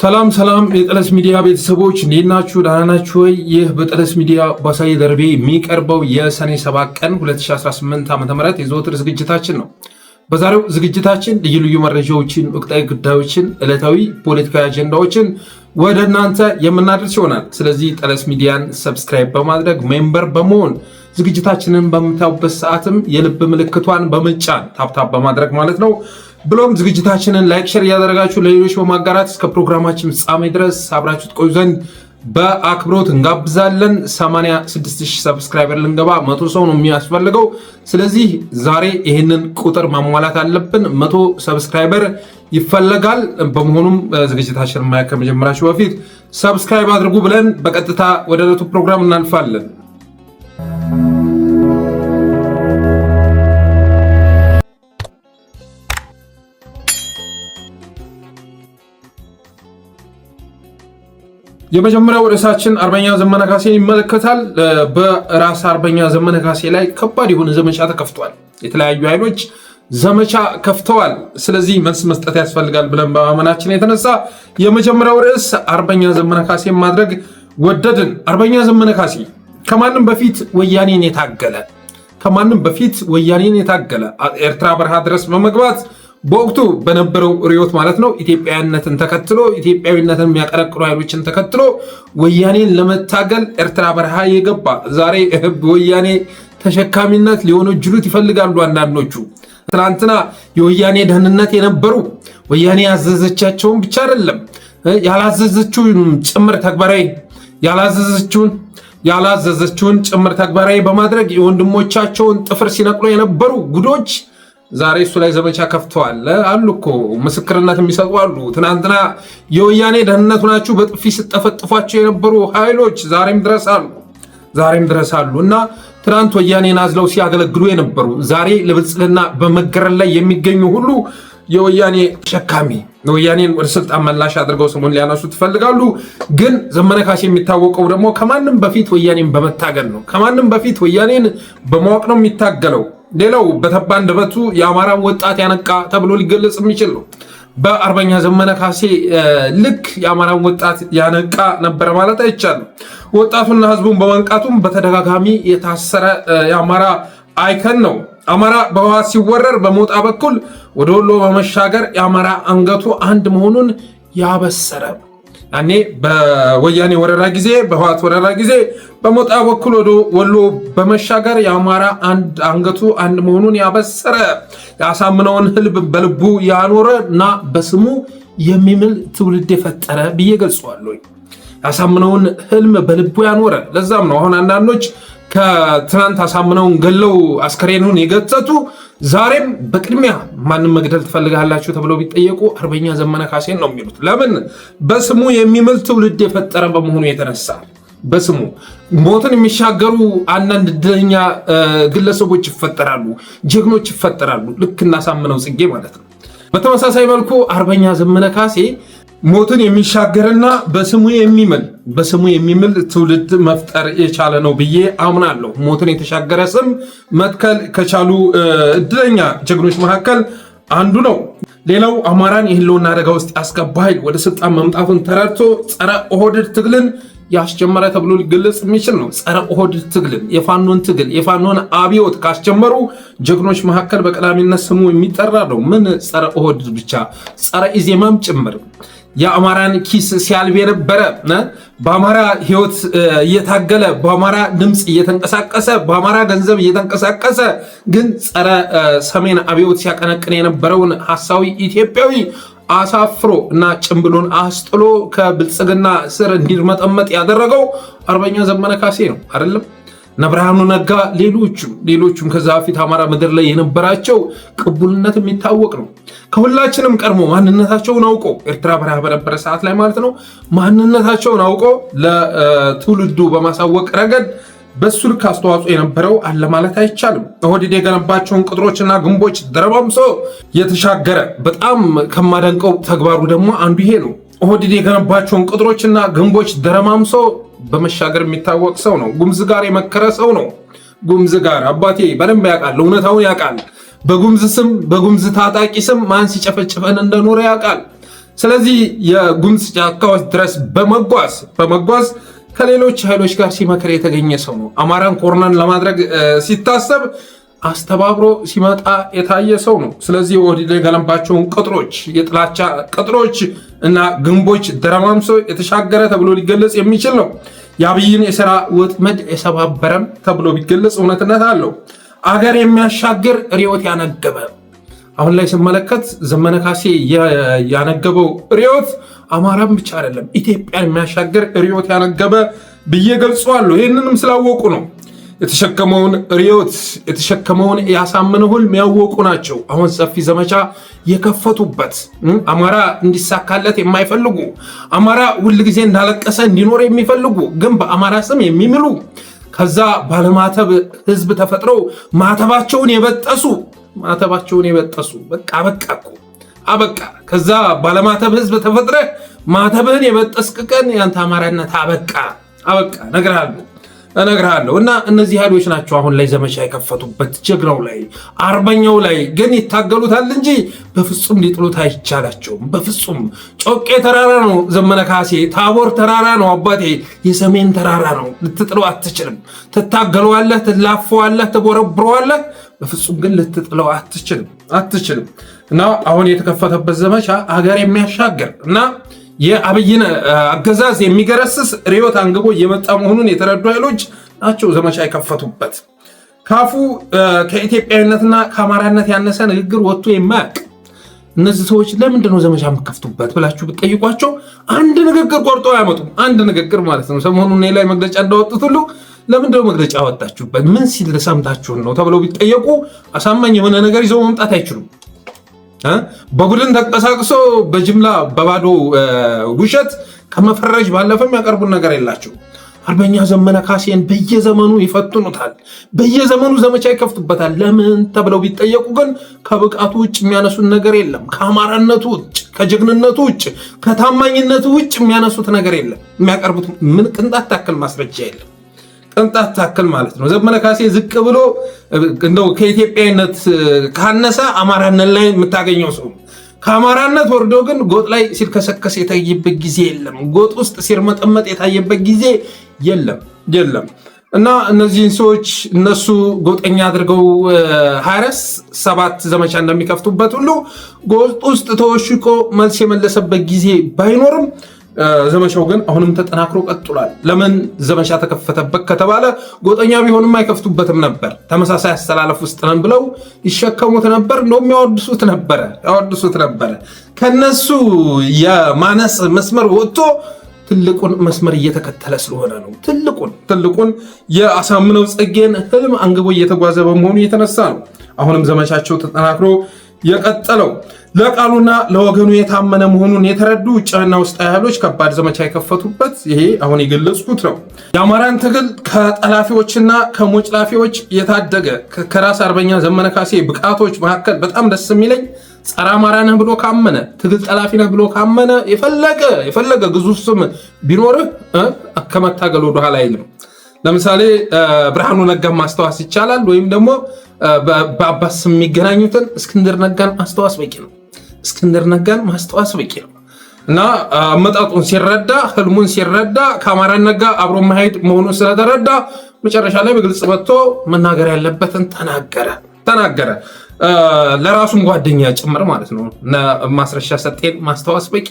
ሰላም የጠለስ ሚዲያ ቤተሰቦች እንዴት ናችሁ? ደህና ናችሁ ወይ? ይህ በጠለስ ሚዲያ ባሳይ ደርቤ የሚቀርበው የሰኔ 7 ቀን 2018 ዓ.ም የዘወትር ዝግጅታችን ነው። በዛሬው ዝግጅታችን ልዩ መረጃዎችን፣ ወቅታዊ ጉዳዮችን፣ ዕለታዊ ፖለቲካዊ አጀንዳዎችን ወደ እናንተ የምናደርስ ይሆናል። ስለዚህ ጠለስ ሚዲያን ሰብስክራይብ በማድረግ ሜምበር በመሆን ዝግጅታችንን በምታዩበት ሰዓትም የልብ ምልክቷን በመጫን ታፕታፕ በማድረግ ማለት ነው ብሎም ዝግጅታችንን ላይክ ሼር ያደረጋችሁ ለሌሎች በማጋራት እስከ ፕሮግራማችን ፍጻሜ ድረስ አብራችሁ ትቆዩ ዘንድ በአክብሮት እንጋብዛለን። 86000 ሰብስክራይበር ልንገባ 100 ሰው ነው የሚያስፈልገው። ስለዚህ ዛሬ ይህንን ቁጥር ማሟላት አለብን። 100 ሰብስክራይበር ይፈለጋል። በመሆኑም ዝግጅታችንን ማየት ከመጀመራችሁ በፊት ሰብስክራይብ አድርጉ ብለን በቀጥታ ወደ ዕለቱ ፕሮግራም እናልፋለን። የመጀመሪያው ርዕሳችን አርበኛ ዘመነ ካሴን ይመለከታል። በራስ አርበኛ ዘመነ ካሴ ላይ ከባድ የሆነ ዘመቻ ተከፍቷል። የተለያዩ ኃይሎች ዘመቻ ከፍተዋል። ስለዚህ መልስ መስጠት ያስፈልጋል ብለን በማመናችን የተነሳ የመጀመሪያው ርዕስ አርበኛ ዘመነ ካሴን ማድረግ ወደድን። አርበኛ ዘመነ ካሴ ከማንም በፊት ወያኔን የታገለ ኤርትራ በረሃ ድረስ በመግባት በወቅቱ በነበረው ርዕዮት ማለት ነው ኢትዮጵያዊነትን ተከትሎ ኢትዮጵያዊነትን የሚያቀነቅኑ ኃይሎችን ተከትሎ ወያኔን ለመታገል ኤርትራ በረሃ የገባ ዛሬ ወያኔ ተሸካሚነት ሊወነጅሉት ይፈልጋሉ አንዳንዶቹ። ትናንትና የወያኔ ደህንነት የነበሩ ወያኔ ያዘዘቻቸውን ብቻ አይደለም ያላዘዘችውን ጭምር ተግባራዊ በማድረግ የወንድሞቻቸውን ጥፍር ሲነቅሉ የነበሩ ጉዶች ዛሬ እሱ ላይ ዘመቻ ከፍተዋል አሉ እኮ ምስክርነት የሚሰጡ አሉ። ትናንትና የወያኔ ደህንነቱ ናችሁ በጥፊ ስጠፈጥፏቸው የነበሩ ኃይሎች ዛሬም ድረስ አሉ እና ትናንት ወያኔን አዝለው ሲያገለግሉ የነበሩ ዛሬ ለብልጽግና በመገረል ላይ የሚገኙ ሁሉ የወያኔ ተሸካሚ ወያኔን ወደ ስልጣን መላሽ አድርገው ስሙን ሊያነሱ ትፈልጋሉ። ግን ዘመነ ካሴ የሚታወቀው ደግሞ ከማንም በፊት ወያኔን በመታገል ነው። ከማንም በፊት ወያኔን በማወቅ ነው የሚታገለው። ሌላው በተባ አንደበቱ የአማራን ወጣት ያነቃ ተብሎ ሊገለጽ የሚችል ነው። በአርበኛ ዘመነ ካሴ ልክ የአማራን ወጣት ያነቃ ነበረ ማለት አይቻልም። ወጣቱና ህዝቡን በመንቃቱም በተደጋጋሚ የታሰረ የአማራ አይከን ነው። አማራ በህወሓት ሲወረር በሞጣ በኩል ወደ ወሎ በመሻገር የአማራ አንገቱ አንድ መሆኑን ያበሰረ ያኔ በወያኔ ወረራ ጊዜ በህወሓት ወረራ ጊዜ በሞጣ በኩል ወደ ወሎ በመሻገር የአማራ አንገቱ አንድ መሆኑን ያበሰረ ያሳምነውን ህልም በልቡ ያኖረ እና በስሙ የሚምል ትውልድ የፈጠረ ብዬ ገልጸዋለሁ። ያሳምነውን ህልም በልቡ ያኖረ። ለዛም ነው አሁን አንዳንዶች ከትናንት አሳምነውን ገለው አስከሬኑን የገተቱ ዛሬም በቅድሚያ ማንም መግደል ትፈልጋላችሁ ተብለው ቢጠየቁ አርበኛ ዘመነ ካሴን ነው የሚሉት። ለምን? በስሙ የሚምል ትውልድ የፈጠረ በመሆኑ የተነሳ በስሙ ሞትን የሚሻገሩ አንዳንድ እድለኛ ግለሰቦች ይፈጠራሉ፣ ጀግኖች ይፈጠራሉ። ልክ እናሳምነው ጽጌ ማለት ነው። በተመሳሳይ መልኩ አርበኛ ዘመነ ካሴ ሞትን የሚሻገርና በስሙ የሚምል ትውልድ መፍጠር የቻለ ነው ብዬ አምናለሁ። ሞትን የተሻገረ ስም መትከል ከቻሉ እድለኛ ጀግኖች መካከል አንዱ ነው። ሌላው አማራን የህልውና አደጋ ውስጥ ያስገባ ኃይል ወደ ስልጣን መምጣቱን ተረድቶ ጸረ ኦህዴድ ትግልን ያስጀመረ ተብሎ ሊገለጽ የሚችል ነው። ጸረ ኦህዴድ ትግልን የፋኖን አብዮት ካስጀመሩ ጀግኖች መካከል በቀዳሚነት ስሙ የሚጠራ ነው። ምን ጸረ ኦህዴድ ብቻ ጸረ ኢዜማም ጭምር የአማራን ኪስ ሲያልብ የነበረ በአማራ ህይወት እየታገለ በአማራ ድምፅ እየተንቀሳቀሰ በአማራ ገንዘብ እየተንቀሳቀሰ ግን ጸረ ሰሜን አብዮት ሲያቀነቅን የነበረውን ሐሳዊ ኢትዮጵያዊ አሳፍሮ እና ጭምብሎን አስጥሎ ከብልጽግና ስር እንዲርመጠመጥ ያደረገው አርበኛ ዘመነ ካሴ ነው አይደለም? ብርሃኑ ነጋ ሌሎቹም ከዛ በፊት አማራ ምድር ላይ የነበራቸው ቅቡልነት የሚታወቅ ነው። ከሁላችንም ቀድሞ ማንነታቸውን አውቆ ኤርትራ በረሃ በነበረ ሰዓት ላይ ማለት ነው ማንነታቸውን አውቆ ለትውልዱ በማሳወቅ ረገድ በሱ ልክ አስተዋጽኦ የነበረው አለ ማለት አይቻልም። ኦህዴድ የገነባቸውን ቅጥሮችና ግንቦች ደረባምሶ የተሻገረ በጣም ከማደንቀው ተግባሩ ደግሞ አንዱ ይሄ ነው። ኦህዴድ የገነባቸውን ቅጥሮችና ግንቦች ደረማምሶ በመሻገር የሚታወቅ ሰው ነው። ጉምዝ ጋር የመከረ ሰው ነው። ጉምዝ ጋር አባቴ በደንብ ያውቃል፣ እውነታውን ያውቃል። በጉምዝ ታጣቂ ስም ማን ሲጨፈጭፈን እንደኖረ ያውቃል። ስለዚህ የጉምዝ ጫካዎች ድረስ በመጓዝ ከሌሎች ኃይሎች ጋር ሲመክር የተገኘ ሰው ነው። አማራን ኮርነር ለማድረግ ሲታሰብ አስተባብሮ ሲመጣ የታየ ሰው ነው። ስለዚህ ኦህዴድ የገነባቸውን ቅጥሮች፣ የጥላቻ ቅጥሮች እና ግንቦች ደረማምሶ የተሻገረ ተብሎ ሊገለጽ የሚችል ነው። የአብይን የሥራ ወጥመድ የሰባበረም ተብሎ ቢገለጽ እውነትነት አለው። አገር የሚያሻግር ርዕዮት ያነገበ አሁን ላይ ስመለከት ዘመነ ካሴ ያነገበው ርዕዮት አማራም ብቻ አይደለም ኢትዮጵያን የሚያሻግር ርዕዮት ያነገበ ብዬ ገልጸዋለሁ። ይህንንም ስላወቁ ነው የተሸከመውን ርዕዮት የተሸከመውን ያሳመነው ህልም ያወቁ ናቸው። አሁን ሰፊ ዘመቻ የከፈቱበት አማራ እንዲሳካለት የማይፈልጉ አማራ ሁል ጊዜ እንዳለቀሰ እንዲኖር የሚፈልጉ ግን በአማራ ስም የሚምሉ ከዛ ባለማተብ ህዝብ ተፈጥረው ማተባቸውን የበጠሱ በቃ ከዛ ባለማተብ ህዝብ ተፈጥረ ማተብህን የበጠስክ ቀን ያንተ አማራነት አበቃ እነግርሃለሁ። እና እነዚህ ኃይሎች ናቸው አሁን ላይ ዘመቻ የከፈቱበት ጀግናው ላይ አርበኛው ላይ ግን ይታገሉታል እንጂ በፍጹም ሊጥሉት አይቻላቸውም። በፍጹም ጮቄ ተራራ ነው ዘመነ ካሴ፣ ታቦር ተራራ ነው አባቴ፣ የሰሜን ተራራ ነው። ልትጥለው አትችልም። ትታገለዋለህ፣ ትላፈዋለህ፣ ትቦረብረዋለህ። በፍጹም ግን ልትጥለው አትችልም። እና አሁን የተከፈተበት ዘመቻ ሀገር የሚያሻገር እና የአብይን አገዛዝ የሚገረስስ ርዕዮት አንግቦ እየመጣ መሆኑን የተረዱ ኃይሎች ናቸው ዘመቻ የከፈቱበት። ካፉ ከኢትዮጵያዊነትና ከአማራነት ያነሰ ንግግር ወጥቶ የማያውቅ እነዚህ ሰዎች ለምንድን ነው ዘመቻ የምከፍቱበት ብላችሁ ብትጠይቋቸው አንድ ንግግር ቆርጦ አያመጡም። አንድ ንግግር ማለት ነው። ሰሞኑን እኔ ላይ መግለጫ እንዳወጡት ሁሉ ለምንድን ነው መግለጫ አወጣችሁበት? ምን ሲል ሰምታችሁን ነው ተብለው ቢጠየቁ አሳማኝ የሆነ ነገር ይዘው መምጣት አይችሉም። በቡድን ተንቀሳቅሶ በጅምላ በባዶ ውሸት ከመፈረጅ ባለፈ የሚያቀርቡን ነገር የላቸው። አርበኛ ዘመነ ካሴን በየዘመኑ ይፈትኑታል፣ በየዘመኑ ዘመቻ ይከፍቱበታል። ለምን ተብለው ቢጠየቁ ግን ከብቃቱ ውጭ የሚያነሱት ነገር የለም። ከአማራነቱ ውጭ፣ ከጀግንነቱ ውጭ፣ ከታማኝነቱ ውጭ የሚያነሱት ነገር የለም። የሚያቀርቡት ምን ቅንጣት ታክል ማስረጃ የለም። ቅንጣት ታክል ማለት ነው። ዘመነ ካሴ ዝቅ ብሎ እንደው ከኢትዮጵያዊነት ካነሰ አማራነት ላይ የምታገኘው ሰው፣ ከአማራነት ወርዶ ግን ጎጥ ላይ ሲልከሰከስ የታየበት ጊዜ የለም። ጎጥ ውስጥ ሲርመጠመጥ የታየበት ጊዜ የለም። እና እነዚህን ሰዎች እነሱ ጎጠኛ አድርገው 27 ዘመቻ እንደሚከፍቱበት ሁሉ ጎጥ ውስጥ ተወሽቆ መልስ የመለሰበት ጊዜ ባይኖርም ዘመቻው ግን አሁንም ተጠናክሮ ቀጥሏል። ለምን ዘመቻ ተከፈተበት ከተባለ ጎጠኛ ቢሆንም አይከፍቱበትም ነበር። ተመሳሳይ አስተላለፍ ውስጥ ነን ብለው ይሸከሙት ነበር። እንደውም ያወድሱት ነበረ። ከነሱ የማነስ መስመር ወጥቶ ትልቁን መስመር እየተከተለ ስለሆነ ነው። ትልቁን የአሳምነው ጽጌን ህልም አንግቦ እየተጓዘ በመሆኑ የተነሳ ነው አሁንም ዘመቻቸው ተጠናክሮ የቀጠለው። ለቃሉና ለወገኑ የታመነ መሆኑን የተረዱ ውጭና ውስጣዊ ኃይሎች ከባድ ዘመቻ የከፈቱበት ይሄ አሁን የገለጽኩት ነው። የአማራን ትግል ከጠላፊዎችና ከሞጭላፊዎች የታደገ ከራስ አርበኛ ዘመነ ካሴ ብቃቶች መካከል በጣም ደስ የሚለኝ ጸረ አማራ ነህ ብሎ ካመነ፣ ትግል ጠላፊ ነህ ብሎ ካመነ የፈለገ ግዙፍ ስም ቢኖርህ ከመታገል ወደኋላ አይልም። ለምሳሌ ብርሃኑ ነጋን ማስተዋስ ይቻላል። ወይም ደግሞ በአባስ ስም የሚገናኙትን እስክንድር ነጋን ማስተዋስ በቂ ነው። እና አመጣጡን ሲረዳ፣ ህልሙን ሲረዳ፣ ከአማራ ነጋ አብሮ መሄድ መሆኑን ስለተረዳ መጨረሻ ላይ በግልጽ መጥቶ መናገር ያለበትን ተናገረ። ለራሱም ጓደኛ ጭምር ማለት ነው። ማስረሻ ሰጤን ማስተዋስ በቂ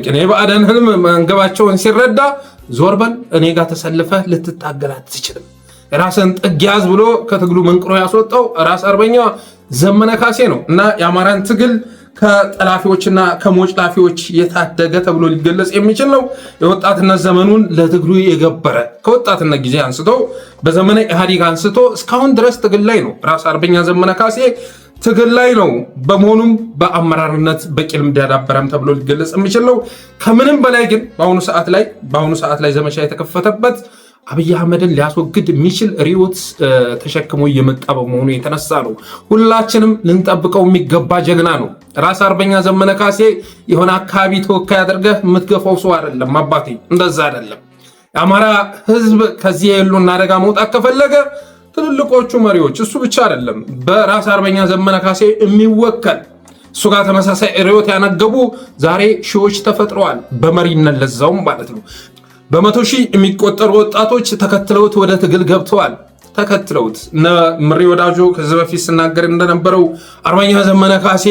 ነው። የባዕዳን ህልም መንገባቸውን ሲረዳ ዞር በል እኔ ጋር ተሰልፈህ ልትታገል አትችልም፣ ራስን ጥግ ያዝ ብሎ ከትግሉ መንቅሮ ያስወጣው ራስ አርበኛ ዘመነ ካሴ ነው። እና የአማራን ትግል ከጠላፊዎችና ከሞጭላፊዎች የታደገ ተብሎ ሊገለጽ የሚችል ነው። የወጣትነት ዘመኑን ለትግሉ የገበረ ከወጣትነት ጊዜ አንስቶ በዘመነ ኢህአዴግ አንስቶ እስካሁን ድረስ ትግል ላይ ነው። ራስ አርበኛ ዘመነ ካሴ ትግል ላይ ነው። በመሆኑም በአመራርነት በቂ ልምድ ያዳበረም ተብሎ ሊገለጽ የሚችል ነው። ከምንም በላይ ግን በአሁኑ ሰዓት ላይ ዘመቻ የተከፈተበት አብይ አህመድን ሊያስወግድ የሚችል ርዕዮት ተሸክሞ እየመጣ በመሆኑ የተነሳ ነው። ሁላችንም ልንጠብቀው የሚገባ ጀግና ነው። ራስ አርበኛ ዘመነ ካሴ የሆነ አካባቢ ተወካይ አድርገህ የምትገፋው ሰው አይደለም አባቴ፣ እንደዛ አይደለም። የአማራ ህዝብ ከዚህ የህልውና አደጋ መውጣት ከፈለገ ትልልቆቹ መሪዎች እሱ ብቻ አይደለም፣ በራስ አርበኛ ዘመነ ካሴ የሚወከል እሱ ጋር ተመሳሳይ ርዕዮት ያነገቡ ዛሬ ሺዎች ተፈጥረዋል፣ በመሪነት ለዛውም ማለት ነው። በመቶ ሺህ የሚቆጠሩ ወጣቶች ተከትለውት ወደ ትግል ገብተዋል። ተከትለውት እነ ምሬ ወዳጆ ከዚህ በፊት ስናገር እንደነበረው አርበኛ ዘመነ ካሴ፣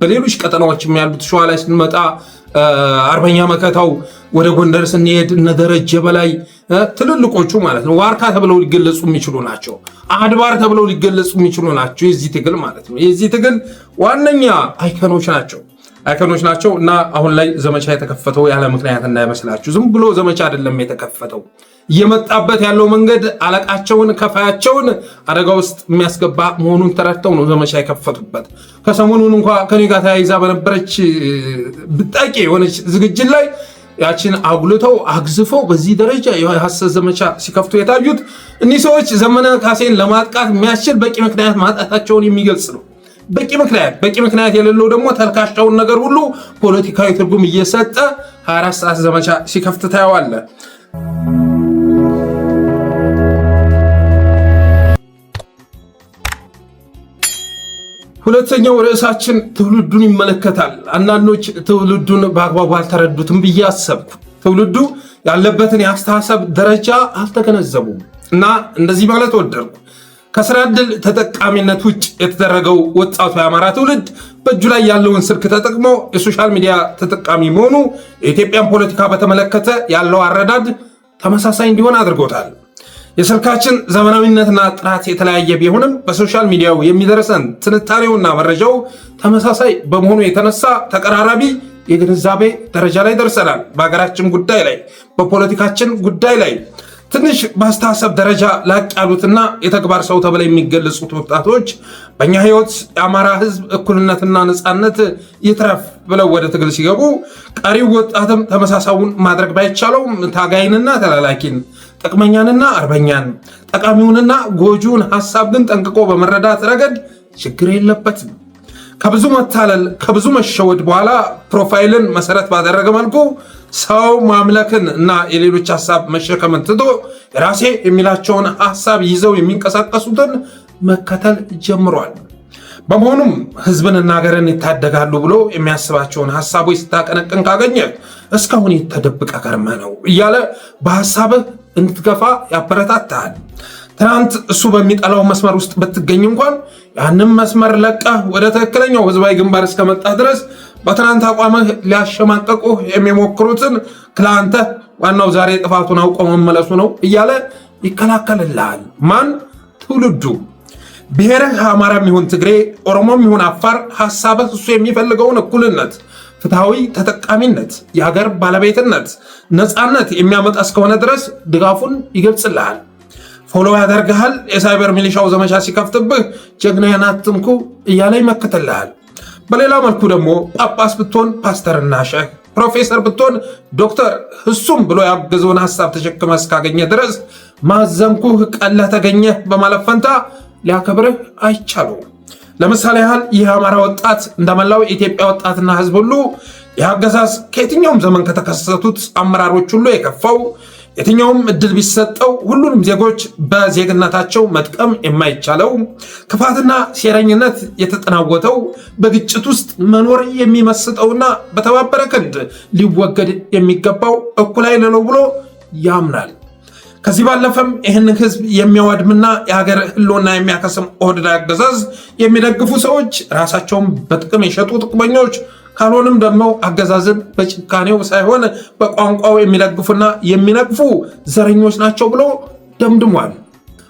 በሌሎች ቀጠናዎችም ያሉት ሸዋ ላይ ስንመጣ አርበኛ መከታው፣ ወደ ጎንደር ስንሄድ እነ ደረጀ በላይ ትልልቆቹ ማለት ነው ዋርካ ተብለው ሊገለጹ የሚችሉ ናቸው። አድባር ተብለው ሊገለጹ የሚችሉ ናቸው። የዚህ ትግል ማለት ነው የዚህ ትግል ዋነኛ አይከኖች ናቸው እና አሁን ላይ ዘመቻ የተከፈተው ያለ ምክንያት እንዳይመስላችሁ። ዝም ብሎ ዘመቻ አይደለም የተከፈተው። እየመጣበት ያለው መንገድ አለቃቸውን ከፋያቸውን አደጋ ውስጥ የሚያስገባ መሆኑን ተረድተው ነው ዘመቻ የከፈቱበት። ከሰሞኑን እንኳ ከኔ ጋር ተያይዛ በነበረች ብጣቂ የሆነች ዝግጅት ላይ ያችን አጉልተው አግዝፈው በዚህ ደረጃ የሐሰት ዘመቻ ሲከፍቱ የታዩት እኒህ ሰዎች ዘመነ ካሴን ለማጥቃት የሚያስችል በቂ ምክንያት ማጣታቸውን የሚገልጽ ነው። በቂ ምክንያት የሌለው ደግሞ ተልካሻውን ነገር ሁሉ ፖለቲካዊ ትርጉም እየሰጠ 24 ሰዓት ዘመቻ ሲከፍት ታየዋለ። ሁለተኛው ርዕሳችን ትውልዱን ይመለከታል። አንዳንዶች ትውልዱን በአግባቡ አልተረዱትም ብዬ አሰብኩ። ትውልዱ ያለበትን የአስተሳሰብ ደረጃ አልተገነዘቡም እና እንደዚህ ማለት ወደድኩ። ከስራ ዕድል ተጠቃሚነት ውጭ የተደረገው ወጣቱ የአማራ ትውልድ በእጁ ላይ ያለውን ስልክ ተጠቅሞ የሶሻል ሚዲያ ተጠቃሚ መሆኑ የኢትዮጵያን ፖለቲካ በተመለከተ ያለው አረዳድ ተመሳሳይ እንዲሆን አድርጎታል። የስልካችን ዘመናዊነትና ጥራት የተለያየ ቢሆንም በሶሻል ሚዲያው የሚደርሰን ትንታኔውና መረጃው ተመሳሳይ በመሆኑ የተነሳ ተቀራራቢ የግንዛቤ ደረጃ ላይ ደርሰናል። በሀገራችን ጉዳይ ላይ፣ በፖለቲካችን ጉዳይ ላይ ትንሽ በአስተሳሰብ ደረጃ ላቅ ያሉትና የተግባር ሰው ተብለው የሚገለጹት ወጣቶች በእኛ ህይወት የአማራ ህዝብ እኩልነትና ነፃነት ይትረፍ ብለው ወደ ትግል ሲገቡ፣ ቀሪው ወጣትም ተመሳሳዩን ማድረግ ባይቻለውም ታጋይንና ተላላኪን፣ ጥቅመኛንና አርበኛን፣ ጠቃሚውንና ጎጂውን ሐሳብ ግን ጠንቅቆ በመረዳት ረገድ ችግር የለበትም። ከብዙ መታለል ከብዙ መሸወድ በኋላ ፕሮፋይልን መሰረት ባደረገ መልኩ ሰው ማምለክን እና የሌሎች ሐሳብ መሸከምን ትቶ የራሴ የሚላቸውን ሐሳብ ይዘው የሚንቀሳቀሱትን መከተል ጀምሯል። በመሆኑም ህዝብንና ሀገርን ይታደጋሉ ብሎ የሚያስባቸውን ሐሳቦች ስታቀነቅን ካገኘ እስካሁን የተደበቀ ከርመ ነው እያለ በሐሳብህ እንድትገፋ ያበረታታል። ትናንት እሱ በሚጠላው መስመር ውስጥ ብትገኝ እንኳን ያንን መስመር ለቀህ ወደ ትክክለኛው ህዝባዊ ግንባር እስከመጣ ድረስ በትናንት አቋምህ ሊያሸማቀቁህ የሚሞክሩትን ክላንተ ዋናው ዛሬ ጥፋቱን አውቆ መመለሱ ነው እያለ ይከላከልልሃል። ማን? ትውልዱ። ብሔርህ አማራም ይሁን ትግሬ፣ ኦሮሞም ይሁን አፋር ሐሳብህ እሱ የሚፈልገውን እኩልነት፣ ፍትሐዊ ተጠቃሚነት፣ የሀገር ባለቤትነት፣ ነፃነት የሚያመጣ እስከሆነ ድረስ ድጋፉን ይገልጽልሃል። ፎሎ ያደርግሃል። የሳይበር ሚሊሻው ዘመቻ ሲከፍትብህ ጀግናዬን አትንኩ እያለ ይመክትልሃል። በሌላ መልኩ ደግሞ ጳጳስ ብትሆን ፓስተርና ሼህ፣ ፕሮፌሰር ብትሆን ዶክተር፣ እሱም ብሎ ያገዘውን ሐሳብ ተሸክመ እስካገኘ ድረስ ማዘንኩህ ቀለህ ተገኘህ በማለት ፈንታ ሊያከብርህ አይቻሉም። ለምሳሌ ያህል ይህ አማራ ወጣት እንደመላው የኢትዮጵያ ወጣትና ህዝብ ሁሉ የአገዛዝ ከየትኛውም ዘመን ከተከሰቱት አመራሮች ሁሉ የከፋው፣ የትኛውም እድል ቢሰጠው ሁሉንም ዜጎች በዜግነታቸው መጥቀም የማይቻለው፣ ክፋትና ሴረኝነት የተጠናወተው፣ በግጭት ውስጥ መኖር የሚመስጠውና በተባበረ ክንድ ሊወገድ የሚገባው እኩል ኃይል ነው ብሎ ያምናል። ከዚህ ባለፈም ይህንን ህዝብ የሚያወድምና የሀገር ህልውና የሚያከስም ኦህዴድ አገዛዝ የሚደግፉ ሰዎች ራሳቸውን በጥቅም የሸጡ ጥቅመኞች፣ ካልሆንም ደግሞ አገዛዝን በጭካኔው ሳይሆን በቋንቋው የሚደግፉና የሚነቅፉ ዘረኞች ናቸው ብሎ ደምድሟል።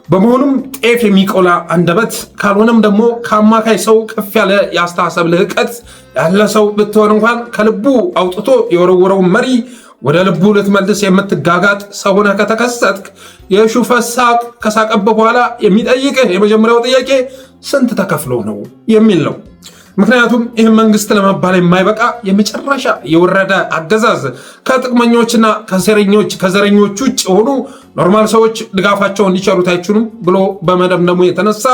በመሆኑም ጤፍ የሚቆላ አንደበት ካልሆነም ደግሞ ከአማካይ ሰው ከፍ ያለ የአስተሳሰብ ልህቀት ያለ ሰው ብትሆን እንኳን ከልቡ አውጥቶ የወረወረውን መሪ ወደ ልቡ ልትመልስ የምትጋጋጥ ሰው ሆነህ ከተከሰትክ የሹፈት ሳቅ ከሳቀብህ በኋላ የሚጠይቅህ የመጀመሪያው ጥያቄ ስንት ተከፍሎ ነው የሚል ነው። ምክንያቱም ይህ መንግስት ለመባል የማይበቃ የመጨረሻ የወረደ አገዛዝ ከጥቅመኞችና ከዘረኞች ውጭ የሆኑ ኖርማል ሰዎች ድጋፋቸውን እንዲቸሩት አይችሉም ብሎ በመደምደሙ የተነሳ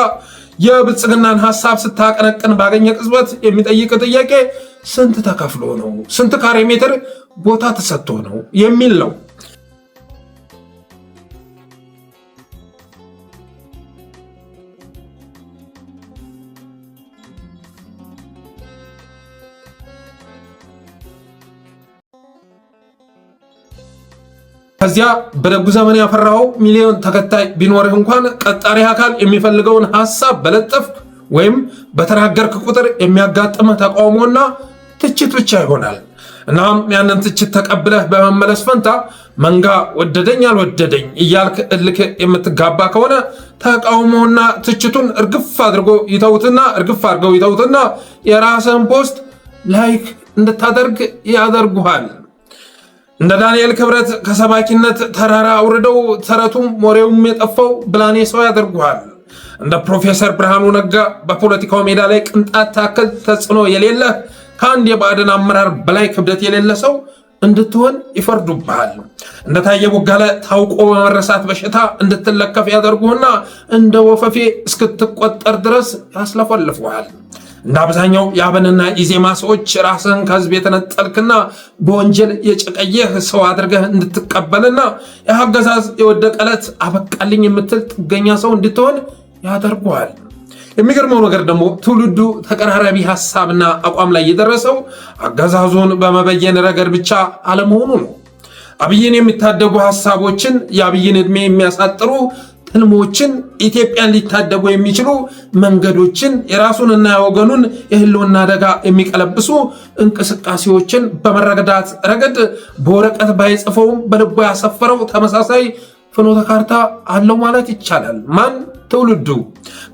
የብልጽግናን ሐሳብ ስታቀነቅን ባገኘ ቅጽበት የሚጠይቅ ጥያቄ ስንት ተከፍሎ ነው፣ ስንት ካሬ ሜትር ቦታ ተሰጥቶ ነው የሚል ነው። ከዚያ በደጉ ዘመን ያፈራው ሚሊዮን ተከታይ ቢኖርህ እንኳን ቀጣሪ አካል የሚፈልገውን ሐሳብ በለጠፍክ ወይም በተናገርክ ቁጥር የሚያጋጥምህ ተቃውሞና ትችት ብቻ ይሆናል። እናም ያንን ትችት ተቀብለህ በመመለስ ፈንታ መንጋ ወደደኝ አልወደደኝ እያልክ እልክ የምትጋባ ከሆነ ተቃውሞና ትችቱን እርግፍ አድርገው ይተውትና የራስህን ፖስት ላይክ እንድታደርግ ያደርጉሃል። እንደ ዳንኤል ክብረት ከሰባኪነት ተራራ አውርደው ተረቱም ወሬውም የጠፋው ብላኔ ሰው ያደርጉሃል። እንደ ፕሮፌሰር ብርሃኑ ነጋ በፖለቲካው ሜዳ ላይ ቅንጣት ታክል ተጽዕኖ የሌለ ከአንድ የባዕድን አመራር በላይ ክብደት የሌለ ሰው እንድትሆን ይፈርዱብሃል። እንደ ታየ ቦጋለ ታውቆ በመረሳት በሽታ እንድትለከፍ ያደርጉህና እንደ ወፈፌ እስክትቆጠር ድረስ ያስለፈልፉሃል። እንደ አብዛኛው የአብንና ኢዜማ ሰዎች ራስህን ከህዝብ የተነጠልክና በወንጀል የጨቀየህ ሰው አድርገህ እንድትቀበልና የአገዛዝ የወደቀ ዕለት አበቃልኝ የምትል ጥገኛ ሰው እንድትሆን ያደርጉሃል። የሚገርመው ነገር ደግሞ ትውልዱ ተቀራራቢ ሐሳብና አቋም ላይ የደረሰው አገዛዙን በመበየን ረገድ ብቻ አለመሆኑ ነው። አብይን የሚታደጉ ሐሳቦችን፣ የአብይን ዕድሜ የሚያሳጥሩ ህልሞችን፣ ኢትዮጵያን ሊታደጉ የሚችሉ መንገዶችን፣ የራሱንና የወገኑን የህልውና አደጋ የሚቀለብሱ እንቅስቃሴዎችን በመረዳት ረገድ በወረቀት ባይጽፈውም በልቦ ያሰፈረው ተመሳሳይ ፍኖተ ካርታ አለው ማለት ይቻላል። ማን? ትውልዱ።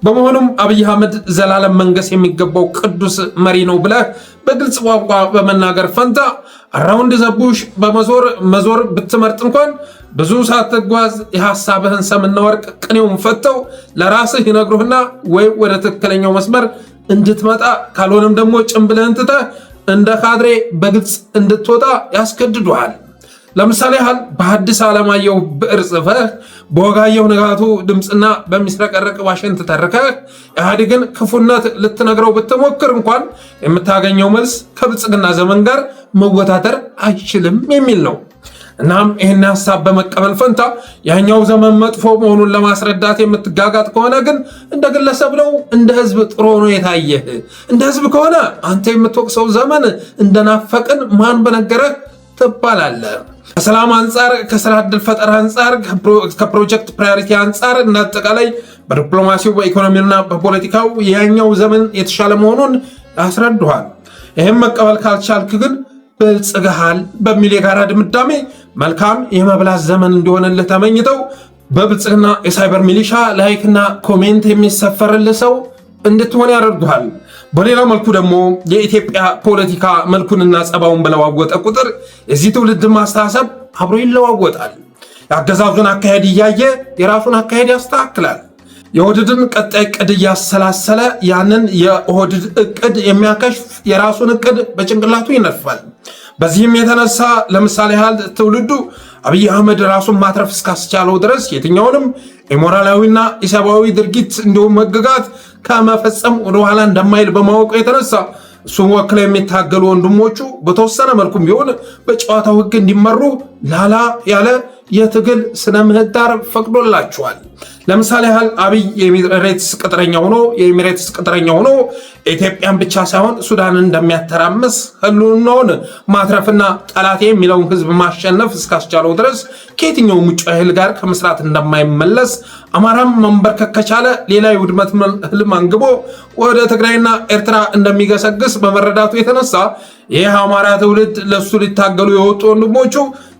በመሆኑም አብይ አህመድ ዘላለም መንገስ የሚገባው ቅዱስ መሪ ነው ብለህ በግልጽ ቋንቋ በመናገር ፈንታ አራውንድ ዘቡሽ በመዞር ብትመርጥ እንኳን ብዙ ሳትጓዝ የሐሳብህን ሰምና ወርቅ ቅኔውን ፈተው ለራስህ ይነግሩህና ወይ ወደ ትክክለኛው መስመር እንድትመጣ ካልሆነም ደግሞ ጭምብልህን ትተህ እንደ ካድሬ በግልጽ እንድትወጣ ያስገድዱሃል። ለምሳሌ ያህል በሐዲስ ዓለማየሁ ብዕር ጽፈህ በወጋየሁ ንጋቱ ድምፅና በሚስረቀረቅ ዋሽንት ተርከህ ኢህአዴግን ክፉነት ልትነግረው ብትሞክር እንኳን የምታገኘው መልስ ከብልጽግና ዘመን ጋር መወታተር አይችልም የሚል ነው። እናም ይህን ሐሳብ በመቀበል ፈንታ ያኛው ዘመን መጥፎ መሆኑን ለማስረዳት የምትጋጋጥ ከሆነ ግን እንደ ግለሰብ ነው እንደ ህዝብ ጥሩ ሆኖ የታየህ? እንደ ህዝብ ከሆነ አንተ የምትወቅሰው ዘመን እንደናፈቅን ማን በነገረህ ትባላለህ። ከሰላም አንጻር፣ ከስራ ዕድል ፈጠራ አንጻር፣ ከፕሮጀክት ፕራዮሪቲ አንጻር እና አጠቃላይ በዲፕሎማሲው በኢኮኖሚና በፖለቲካው ያኛው ዘመን የተሻለ መሆኑን ያስረዱሃል። ይህም መቀበል ካልቻልክ ግን ብልጽግሃል በሚል የጋራ ድምዳሜ መልካም የመብላት ዘመን እንዲሆንልህ ተመኝተው በብልጽግና የሳይበር ሚሊሻ ላይክና ኮሜንት የሚሰፈርልህ ሰው እንድትሆን ያደርጉሃል። በሌላ መልኩ ደግሞ የኢትዮጵያ ፖለቲካ መልኩንና ጸባውን በለዋወጠ ቁጥር የዚህ ትውልድ ማስተሳሰብ አብሮ ይለዋወጣል። የአገዛዙን አካሄድ እያየ የራሱን አካሄድ ያስተካክላል። የኦህዴድን ቀጣይ እቅድ እያሰላሰለ ያንን የኦህዴድ እቅድ የሚያከሽፍ የራሱን እቅድ በጭንቅላቱ ይነድፋል። በዚህም የተነሳ ለምሳሌ ያህል ትውልዱ አብይ አህመድ ራሱን ማትረፍ እስካስቻለው ድረስ የትኛውንም ኢሞራላዊና ኢሰብአዊ ድርጊት እንዲሁም ህግጋት ከመፈጸም ወደኋላ እንደማይል በማወቁ የተነሳ እሱን ወክለው የሚታገሉ ወንድሞቹ በተወሰነ መልኩም ቢሆን በጨዋታው ህግ እንዲመሩ ላላ ያለ የትግል ስነ ምህዳር ፈቅዶላቸዋል። ለምሳሌ ያህል አብይ የኤሚሬትስ ቅጥረኛ ሆኖ ኢትዮጵያን ብቻ ሳይሆን ሱዳንን እንደሚያተራምስ ህልውናውን ማትረፍና ጠላቴ የሚለውን ህዝብ ማሸነፍ እስካስቻለው ድረስ ከየትኛውም ውጭ ኃይል ጋር ከመስራት እንደማይመለስ፣ አማራም መንበርከክ ከቻለ ሌላ የውድመት ህልም አንግቦ ወደ ትግራይና ኤርትራ እንደሚገሰግስ በመረዳቱ የተነሳ ይህ አማራ ትውልድ ለሱ ሊታገሉ የወጡ ወንድሞቹ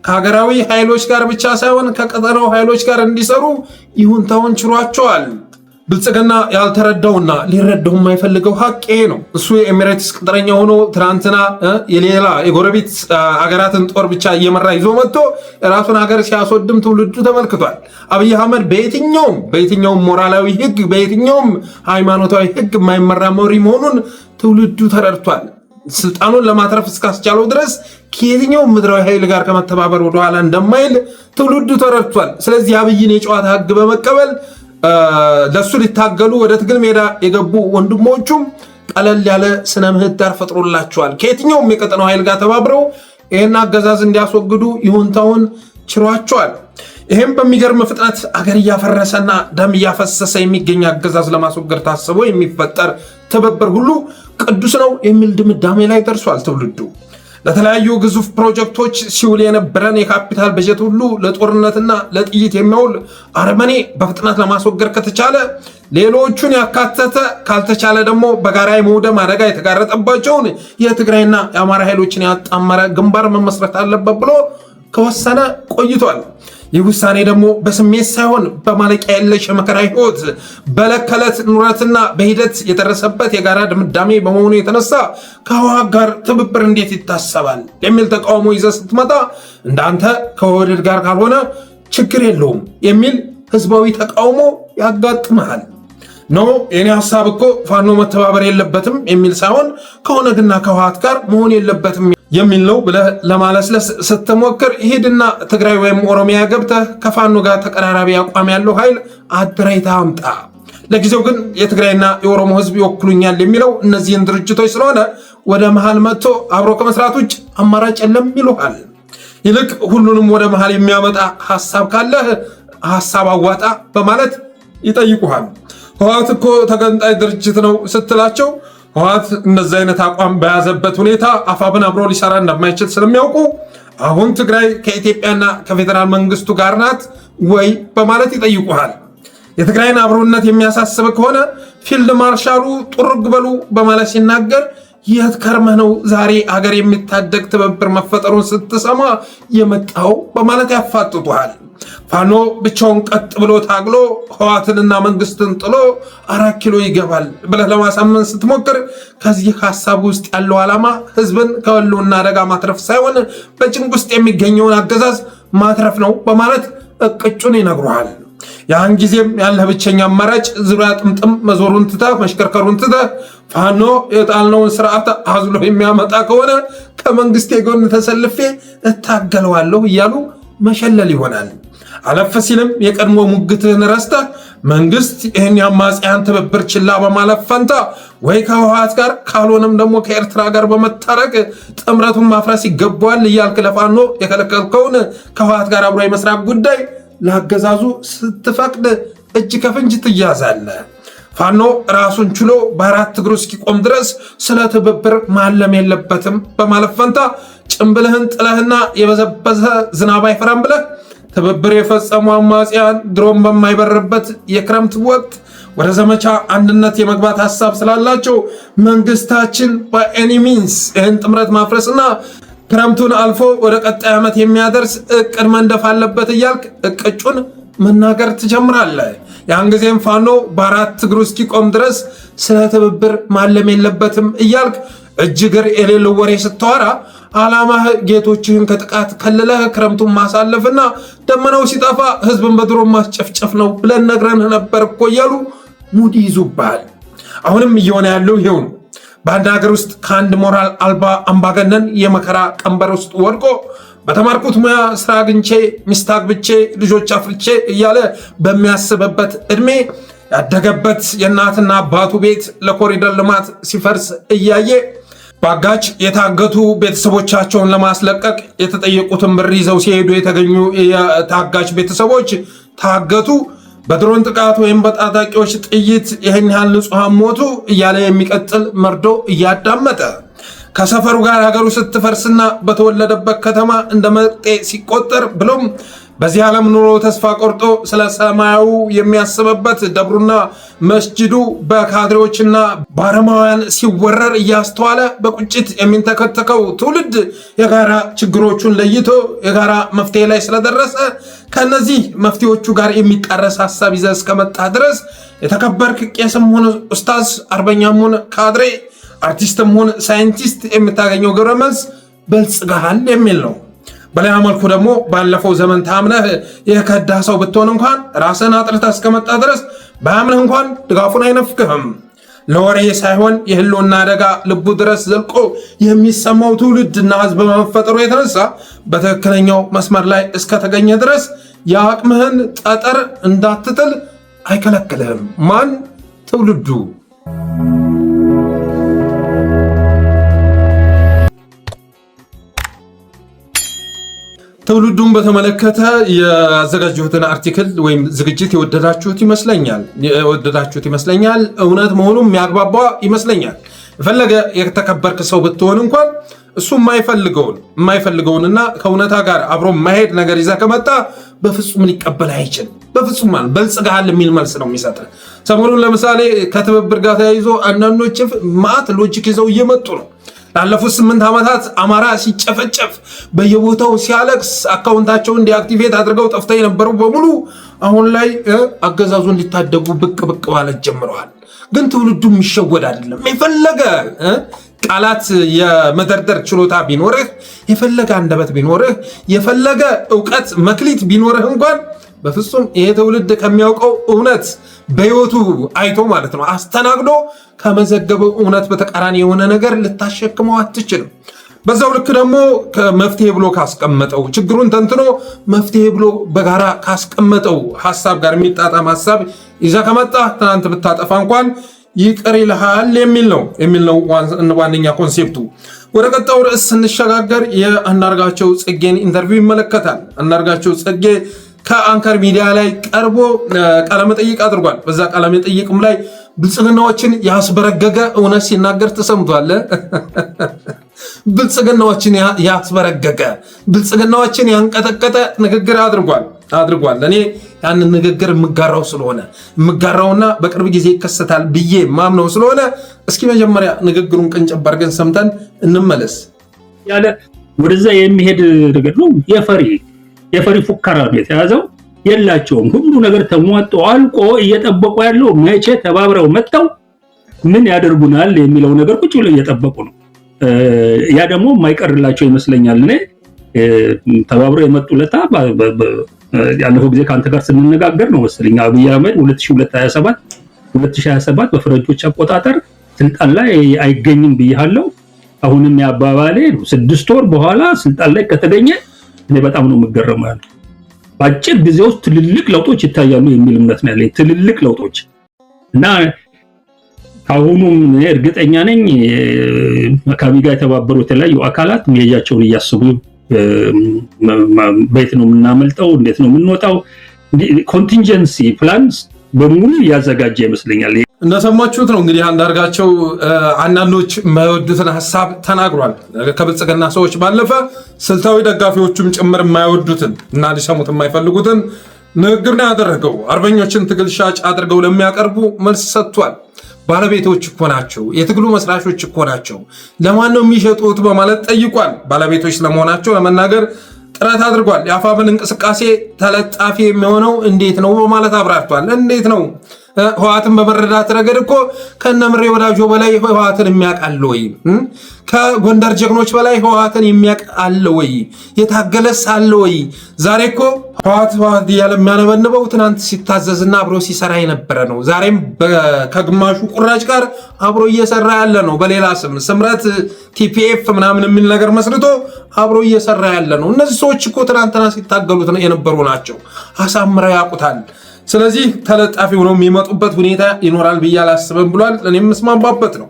ከሀገራዊ ኃይሎች ጋር ብቻ ሳይሆን ከቀጠናው ኃይሎች ጋር እንዲሰሩ ይሁንታውን ችሯቸዋል። ብልጽግና ያልተረዳውና ሊረዳው የማይፈልገው ሀቅ ይሄ ነው። እሱ የኤሚሬትስ ቅጥረኛ ሆኖ ትናንትና የሌላ የጎረቤት ሀገራትን ጦር ብቻ እየመራ ይዞ መጥቶ የራሱን ሀገር ሲያስወድም ትውልዱ ተመልክቷል። አብይ አህመድ በየትኛውም ሞራላዊ ህግ፣ በየትኛውም ሃይማኖታዊ ህግ የማይመራ መሪ መሆኑን ትውልዱ ተረድቷል። ስልጣኑን ለማትረፍ እስካስቻለው ድረስ ከየትኛው ምድራዊ ኃይል ጋር ከመተባበር ወደኋላ እንደማይል ትውልዱ ተረድቷል። ስለዚህ አብይን የጨዋታ ህግ በመቀበል ለሱ ሊታገሉ ወደ ትግል ሜዳ የገቡ ወንድሞቹም ቀለል ያለ ስነ ምህዳር ፈጥሮላቸዋል። ከየትኛውም የቀጠናው ኃይል ጋር ተባብረው ይህን አገዛዝ እንዲያስወግዱ ይሁንታውን ችሯቸዋል። ይህም በሚገርም ፍጥነት አገር እያፈረሰና ደም እያፈሰሰ የሚገኝ አገዛዝ ለማስወገድ ታስቦ የሚፈጠር ትብብር ሁሉ ቅዱስ ነው የሚል ድምዳሜ ላይ ደርሷል ትውልዱ። ለተለያዩ ግዙፍ ፕሮጀክቶች ሲውል የነበረን የካፒታል በጀት ሁሉ ለጦርነትና ለጥይት የሚያውል አረመኔ በፍጥነት ለማስወገድ ከተቻለ ሌሎቹን ያካተተ ካልተቻለ ደግሞ በጋራ የመውደም አደጋ የተጋረጠባቸውን የትግራይና የአማራ ኃይሎችን ያጣመረ ግንባር መመስረት አለበት ብሎ ከወሰነ ቆይቷል። ይህ ውሳኔ ደግሞ በስሜት ሳይሆን በማለቂያ የለሽ የመከራ ህይወት በዕለት ከዕለት ኑረትና በሂደት የደረሰበት የጋራ ድምዳሜ በመሆኑ የተነሳ ከህወሓት ጋር ትብብር እንዴት ይታሰባል የሚል ተቃውሞ ይዘህ ስትመጣ እንዳንተ ከወደድ ጋር ካልሆነ ችግር የለውም የሚል ህዝባዊ ተቃውሞ ያጋጥመሃል። ኖ የኔ ሐሳብ እኮ ፋኖ መተባበር የለበትም የሚል ሳይሆን ከኦነግና ከህወሓት ጋር መሆን የለበትም የሚል ነው ብለህ ለማለስለስ ስትሞክር ሂድና ትግራይ ወይም ኦሮሚያ ገብተህ ከፋኖ ጋር ተቀራራቢ አቋም ያለው ኃይል አደራጅተህ አምጣ። ለጊዜው ግን የትግራይና የኦሮሞ ህዝብ ይወክሉኛል የሚለው እነዚህን ድርጅቶች ስለሆነ ወደ መሃል መጥቶ አብሮ ከመስራት ውጭ አማራጭ የለም ይሉሃል። ይልቅ ሁሉንም ወደ መሃል የሚያመጣ ሐሳብ ካለህ ሐሳብ አዋጣ በማለት ይጠይቁሃል። ህወሓት እኮ ተገንጣይ ድርጅት ነው ስትላቸው ህወሓት እንደዚህ አይነት አቋም በያዘበት ሁኔታ አፋብን አብሮ ሊሰራ እንደማይችል ስለሚያውቁ አሁን ትግራይ ከኢትዮጵያና ከፌዴራል መንግስቱ ጋር ናት ወይ በማለት ይጠይቁሃል። የትግራይን አብሮነት የሚያሳስብ ከሆነ ፊልድ ማርሻሉ ጡርግ በሉ በማለት ሲናገር የት ከርመህ ነው ዛሬ አገር የሚታደግ ትብብር መፈጠሩን ስትሰማ የመጣው በማለት ያፋጥጡሃል። ፋኖ ብቻውን ቀጥ ብሎ ታግሎ ህወሓትንና መንግስትን ጥሎ 4 ኪሎ ይገባል ብለህ ለማሳመን ስትሞክር ከዚህ ሐሳብ ውስጥ ያለው ዓላማ ህዝብን ከህልውና አደጋ ማትረፍ ሳይሆን በጭንቅ ውስጥ የሚገኘውን አገዛዝ ማትረፍ ነው በማለት እቅጩን ይነግሩሃል። ያን ጊዜም ያለ ብቸኛ አማራጭ ዙሪያ ጥምጥም መዞሩን ትተህ መሽከርከሩን ትተህ ፋኖ የጣልነውን ስርዓት አዝሎ የሚያመጣ ከሆነ ከመንግስት ጎን ተሰልፌ እታገለዋለሁ እያሉ መሸለል ይሆናል። አለፍ ሲልም የቀድሞ ሙግትህን ረስተህ መንግስት ይህን የአማጽያን ትብብር ችላ በማለፍ ፈንታ ወይ ከህወሓት ጋር ካልሆነም ደግሞ ከኤርትራ ጋር በመታረቅ ጥምረቱን ማፍረስ ይገባዋል እያልክ ለፋኖ የከለከልከውን ከህወሓት ጋር አብሮ የመስራት ጉዳይ ለአገዛዙ ስትፈቅድ እጅ ከፍንጅ ትያዛለህ። ፋኖ ራሱን ችሎ በአራት እግሩ እስኪቆም ድረስ ስለ ትብብር ማለም የለበትም በማለት ፈንታ ጭምብልህን ጥለህና የበዘበዘ ዝናብ አይፈራም ብለህ ትብብር የፈጸሙ አማጽያን ድሮም በማይበርበት የክረምት ወቅት ወደ ዘመቻ አንድነት የመግባት ሐሳብ ስላላቸው መንግስታችን በኤኒ ሚንስ ይህን ጥምረት ማፍረስና ክረምቱን አልፎ ወደ ቀጣይ ዓመት የሚያደርስ እቅድ መንደፍ አለበት እያልክ እቅጩን መናገር ትጀምራለህ። ያን ጊዜም ፋኖ በአራት እግሩ እስኪቆም ድረስ ስለ ትብብር ማለም የለበትም እያልክ እጅግር የሌለው ወሬ ስትዋራ ዓላማህ ጌቶችህን ከጥቃት ከልለህ ክረምቱን ማሳለፍና ደመናው ሲጠፋ ህዝብን በድሮን ማስጨፍጨፍ ነው ብለን ነግረንህ ነበር እኮ እያሉ ሙድ ይዙብሃል። አሁንም እየሆነ ያለው ይሄው ነው። በአንድ ሀገር ውስጥ ከአንድ ሞራል አልባ አምባገነን የመከራ ቀንበር ውስጥ ወድቆ በተማርኩት ሙያ ስራ አግኝቼ ሚስት አግብቼ ልጆች አፍርቼ እያለ በሚያስብበት ዕድሜ ያደገበት የእናትና አባቱ ቤት ለኮሪደር ልማት ሲፈርስ እያየ በአጋች የታገቱ ቤተሰቦቻቸውን ለማስለቀቅ የተጠየቁትን ብር ይዘው ሲሄዱ የተገኙ የታጋች ቤተሰቦች ታገቱ፣ በድሮን ጥቃት ወይም በታጣቂዎች ጥይት ይህን ያህል ንጹሐን ሞቱ እያለ የሚቀጥል መርዶ እያዳመጠ ከሰፈሩ ጋር ሀገሩ ስትፈርስና በተወለደበት ከተማ እንደ መጤ ሲቆጠር ብሎም በዚህ ዓለም ኑሮ ተስፋ ቆርጦ ስለ ሰማያዊ የሚያስብበት ደብሩና መስጂዱ በካድሬዎችና ባረማውያን ሲወረር እያስተዋለ በቁጭት የሚንተከተከው ትውልድ የጋራ ችግሮቹን ለይቶ የጋራ መፍትሄ ላይ ስለደረሰ ከነዚህ መፍትሄዎቹ ጋር የሚጣረስ ሐሳብ ይዘህ እስከመጣ ድረስ የተከበርክ ቄስም ሆነ ኡስታዝ፣ አርበኛም ሆነ ካድሬ፣ አርቲስትም ሆነ ሳይንቲስት የምታገኘው ግብረ መልስ በልጽገሃል የሚል ነው። በሌላ መልኩ ደግሞ ባለፈው ዘመን ታምነህ የከዳ ሰው ብትሆን እንኳን ራስን አጥርተህ እስከመጣ ድረስ በአምነህ እንኳን ድጋፉን አይነፍክህም። ለወሬ ሳይሆን የህልውና አደጋ ልቡ ድረስ ዘልቆ የሚሰማው ትውልድና ህዝብ በመፈጠሩ የተነሳ በትክክለኛው መስመር ላይ እስከተገኘ ድረስ የአቅምህን ጠጠር እንዳትጥል አይከለክልህም። ማን? ትውልዱ። ትውልዱን በተመለከተ ያዘጋጀሁትን አርቲክል ወይም ዝግጅት የወደዳችሁት ይመስለኛል። እውነት መሆኑን የሚያግባባ ይመስለኛል። የፈለገ የተከበርክ ሰው ብትሆን እንኳን እሱ የማይፈልገውንና ከእውነታ ጋር አብሮ ማሄድ ነገር ይዛ ከመጣ በፍጹም ሊቀበል አይችልም። በፍጹም ማለት በልጽጋል የሚል መልስ ነው የሚሰጥ። ሰሞኑን ለምሳሌ ከትብብር ጋር ተያይዞ አንዳንዶች ማአት ሎጂክ ይዘው እየመጡ ነው። ላለፉት 8 ዓመታት አማራ ሲጨፈጨፍ በየቦታው ሲያለቅስ አካውንታቸውን ዲአክቲቬት አድርገው ጠፍተው የነበሩ በሙሉ አሁን ላይ አገዛዙ እንዲታደጉ ብቅ ማለት ጀምረዋል። ግን ትውልዱ የሚሸወድ አይደለም። የፈለገ ቃላት የመደርደር ችሎታ ቢኖርህ፣ የፈለገ አንደበት ቢኖርህ፣ የፈለገ ዕውቀት መክሊት ቢኖርህ እንኳን በፍጹም ይሄ ትውልድ ከሚያውቀው እውነት በህይወቱ አይቶ ማለት ነው አስተናግዶ ከመዘገበው እውነት በተቃራኒ የሆነ ነገር ልታሸክመው አትችልም። በዛው ልክ ደግሞ መፍትሄ ብሎ ካስቀመጠው ችግሩን ተንትኖ መፍትሄ ብሎ በጋራ ካስቀመጠው ሐሳብ ጋር የሚጣጣም ሐሳብ ይዛ ከመጣ ትናንት ብታጠፋ እንኳን ይቅር ይልሃል የሚል ነው ዋነኛ ኮንሴፕቱ። ወደ ቀጣዩ ርዕስ ስንሸጋገር የአንዳርጋቸው ጽጌን ኢንተርቪው ይመለከታል። አንዳርጋቸው ጽጌ ከአንከር ሚዲያ ላይ ቀርቦ ቃለመጠይቅ አድርጓል። በዛ ቃለመጠይቅም ላይ ብልጽግናዎችን ያስበረገገ እውነት ሲናገር ተሰምቷል። ብልጽግናዎችን ያስበረገገ ብልጽግናዎችን ያንቀጠቀጠ ንግግር አድርጓል። እኔ ያንን ንግግር የምጋራውና በቅርብ ጊዜ ይከሰታል ብዬ ማምነው ስለሆነ እስኪ መጀመሪያ ንግግሩን ቀንጨብ አድርገን ሰምተን እንመለስ። ያለ ወደዛ የሚሄድ ነገር ነው። የፈሪ ፉከራ ነው የተያዘው። የላቸውም ሁሉ ነገር ተሟጦ አልቆ እየጠበቁ ያለው መቼ ተባብረው መጥተው ምን ያደርጉናል የሚለው ነገር ቁጭ ብለው እየጠበቁ ነው። ያ ደግሞ የማይቀርላቸው ይመስለኛል። እኔ ተባብረው የመጡለታ ያለፈው ጊዜ ከአንተ ጋር ስንነጋገር ነው መሰለኝ አብይ አህመድ 2027 በፈረንጆች አቆጣጠር ስልጣን ላይ አይገኝም ብያለሁ። አሁንም ያባባሌ 6 ወር በኋላ ስልጣን ላይ ከተገኘ እኔ በጣም ነው የምገረመው። ያለው በአጭር ጊዜ ውስጥ ትልልቅ ለውጦች ይታያሉ የሚል እምነት ነው ያለኝ። ትልልቅ ለውጦች እና አሁኑም እርግጠኛ ነኝ ከአብይ ጋር የተባበሩ የተለያዩ አካላት መሄጃቸውን እያስቡ በየት ነው የምናመልጠው፣ እንዴት ነው የምንወጣው፣ ኮንቲንጀንሲ ፕላንስ በሙሉ ያዘጋጀ ይመስለኛል። እንደሰማችሁት ነው እንግዲህ አንዳርጋቸው አንዳንዶች የማይወዱትን ሐሳብ ተናግሯል። ከብልጽግና ሰዎች ባለፈ ስልታዊ ደጋፊዎቹም ጭምር የማይወዱትን እና ሊሰሙት የማይፈልጉትን ንግግር ነው ያደረገው። አርበኞችን ትግል ሻጭ አድርገው ለሚያቀርቡ መልስ ሰጥቷል። ባለቤቶች እኮ ናቸው፣ የትግሉ መስራቾች እኮ ናቸው፣ ለማን ነው የሚሸጡት በማለት ጠይቋል። ባለቤቶች ስለመሆናቸው ለመናገር ጥረት አድርጓል። የአፋብን እንቅስቃሴ ተለጣፊ የሚሆነው እንዴት ነው በማለት አብራርቷል። እንዴት ነው ህወሓትን በመረዳት ረገድ እኮ ከነምሬ ወዳጆ በላይ ህወሓትን የሚያውቅ አለ ወይ? ከጎንደር ጀግኖች በላይ ህወሓትን የሚያውቅ አለ ወይ? የታገለስ አለ ወይ? ዛሬ እኮ ህወሓት እያለ የሚያነበንበው ትናንት ሲታዘዝና አብሮ ሲሰራ የነበረ ነው። ዛሬም ከግማሹ ቁራጭ ጋር አብሮ እየሰራ ያለ ነው። በሌላ ስም ስምረት ቲፒኤፍ ምናምን የሚል ነገር መስርቶ አብሮ እየሰራ ያለ ነው። እነዚህ ሰዎች እኮ ትናንትና ሲታገሉት የነበሩ ናቸው። አሳምረው ያውቁታል። ስለዚህ ተለጣፊ ሆነው የሚመጡበት ሁኔታ ይኖራል ብዬ አላስብም ብሏል። እኔም የምስማማበት ነው።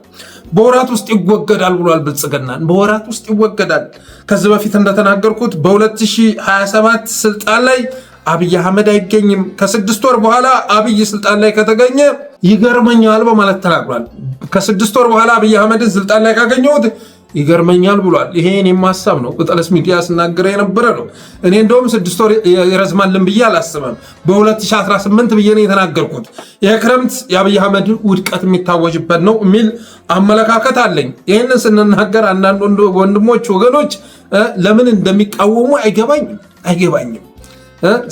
በወራት ውስጥ ይወገዳል ብሏል። ብልጽግናን በወራት ውስጥ ይወገዳል። ከዚህ በፊት እንደተናገርኩት በ2027 ስልጣን ላይ አብይ አህመድ አይገኝም። ከ6 ወር በኋላ አብይ ስልጣን ላይ ከተገኘ ይገርመኛል በማለት ተናግሯል። ከ6 ወር በኋላ አብይ አህመድን ስልጣን ላይ ካገኘሁት ይገርመኛል ብሏል። ይሄ እኔም ሐሳብ ነው። በጠለስ ሚዲያ ስናገረ የነበረ ነው። እኔ እንደውም 6 ወር ይረዝማልን ብዬ አላስብም። በ2018 ብዬ ነው የተናገርኩት። የክረምት የአብይ አህመድ ውድቀት የሚታወጅበት ነው የሚል አመለካከት አለኝ። ይህንን ስንናገር አንዳንድ ወንድሞች ወገኖች ለምን እንደሚቃወሙ አይገባኝም።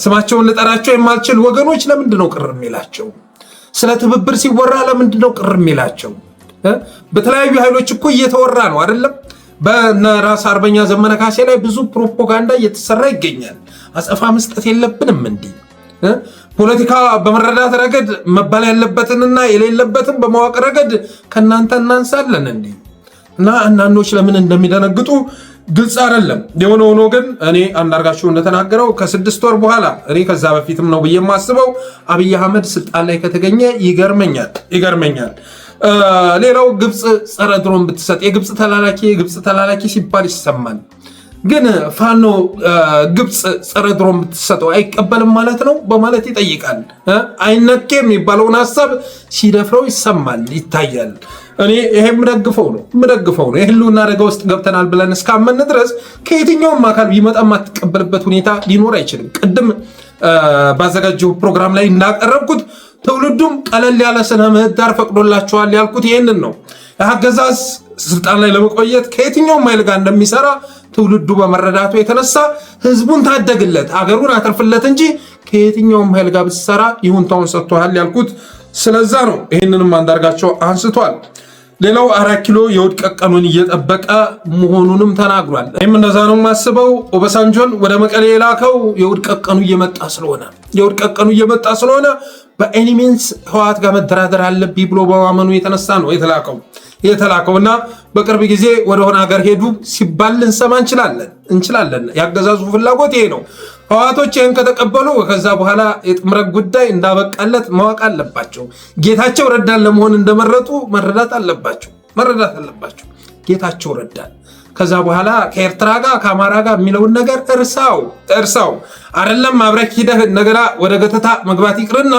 ስማቸውን ልጠራቸው የማልችል ወገኖች ለምንድን ነው ቅር የሚላቸው? ስለ ትብብር ሲወራ ለምንድን ነው ቅር የሚላቸው? በተለያዩ ኃይሎች እኮ እየተወራ ነው አይደለም? በራስ አርበኛ ዘመነ ካሴ ላይ ብዙ ፕሮፓጋንዳ እየተሰራ ይገኛል። አጸፋ መስጠት የለብንም እንዴ? ፖለቲካ በመረዳት ረገድ መባል ያለበትንና የሌለበትን በማወቅ ረገድ ከናንተ እናንሳለን እንዴ? እና አንዳንዶች ለምን እንደሚደነግጡ ግልጽ አይደለም። የሆነ ሆኖ ግን እኔ አንዳርጋቸው እንደተናገረው ከ6 ወር በኋላ እኔ ከዛ በፊትም ነው ብዬ የማስበው አብይ አህመድ ስልጣን ላይ ከተገኘ ይገርመኛል። ሌላው ግብፅ ጸረ ድሮን ብትሰጥ የግብፅ ተላላኪ ሲባል ይሰማል። ግን ፋኖ ግብፅ ጸረ ድሮን ብትሰጠው አይቀበልም ማለት ነው በማለት ይጠይቃል። አይነኬ የሚባለውን ሐሳብ ሲደፍረው ይሰማል፣ ይታያል። እኔ ይሄ የምደግፈው ነው። የህልውና አደጋ ውስጥ ገብተናል ብለን እስካመን ድረስ ከየትኛውም አካል ቢመጣ የማትቀበልበት ሁኔታ ሊኖር አይችልም። ቅድም ባዘጋጀው ፕሮግራም ላይ እንዳቀረብኩት ትውልዱም ቀለል ያለ ስነ ምህዳር ፈቅዶላቸዋል ያልኩት ይሄንን ነው። አገዛዝ ስልጣን ላይ ለመቆየት ከየትኛውም ኃይል ጋር እንደሚሰራ ትውልዱ በመረዳቱ የተነሳ ህዝቡን ታደግለት፣ አገሩን አትርፍለት እንጂ ከየትኛውም ኃይል ጋር ብትሰራ ይሁንታውን ሰጥቷል ያልኩት ስለዛ ነው። ይህንንም አንዳርጋቸው አንስቷል። ሌላው 4 ኪሎ የውድቀት ቀኑን እየጠበቀ መሆኑንም ተናግሯል። ይህም እንደዛ ነው የማስበው። ኦባሳንጆን ወደ መቀሌ የላከው የውድቀት ቀኑ እየመጣ ስለሆነ በኤኒሜንስ ህወሓት ጋር መደራደር አለብኝ ብሎ በማመኑ የተነሳ ነው የተላከው እና በቅርብ ጊዜ ወደሆነ ሀገር ሄዱ ሲባል ልንሰማ እንችላለን። ያገዛዙ ፍላጎት ይሄ ነው። ህወሓቶች ይህን ከተቀበሉ ከዛ በኋላ የጥምረት ጉዳይ እንዳበቃለት ማወቅ አለባቸው። ጌታቸው ረዳን ለመሆን እንደመረጡ መረዳት አለባቸው። ጌታቸው ረዳን ከዛ በኋላ ከኤርትራ ጋር ከአማራ ጋር የሚለውን ነገር እርሳው። አይደለም አብረክ ሂደህ እንደገና ወደ ገተታ መግባት ይቅርና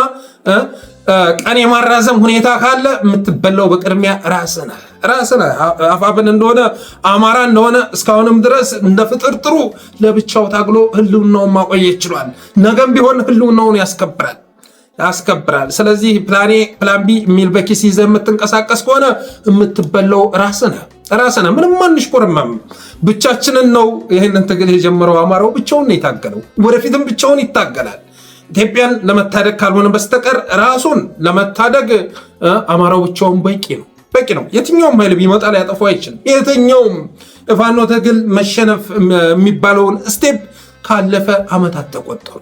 ቀን የማራዘም ሁኔታ ካለ የምትበላው በቅድሚያ ራስህ። አፋብን እንደሆነ አማራ እንደሆነ እስካሁንም ድረስ እንደ ፍጥርጥሩ ለብቻው ታግሎ ህልውናውን ማቆየት ችሏል። ነገም ቢሆን ህልውናውን ያስከብራል። ስለዚህ ፕላን ቢ የሚል በኪስ ይዘህ የምትንቀሳቀስ ከሆነ የምትበላው ራስህ። ምንም አንሽኮርማም። ብቻችንን ነው ይህንን ትግል የጀመረው። አማራው ብቻውን ነው የታገለው፣ ወደፊትም ብቻውን ይታገላል። ኢትዮጵያን ለመታደግ ካልሆነ በስተቀር ራሱን ለመታደግ አማራው ብቻውን በቂ ነው። የትኛውም ኃይል ቢመጣ ሊያጠፋው አይችልም። የትኛውም የፋኖ ትግል መሸነፍ የሚባለውን ስቴፕ ካለፈ ዓመታት ተቆጠሩ።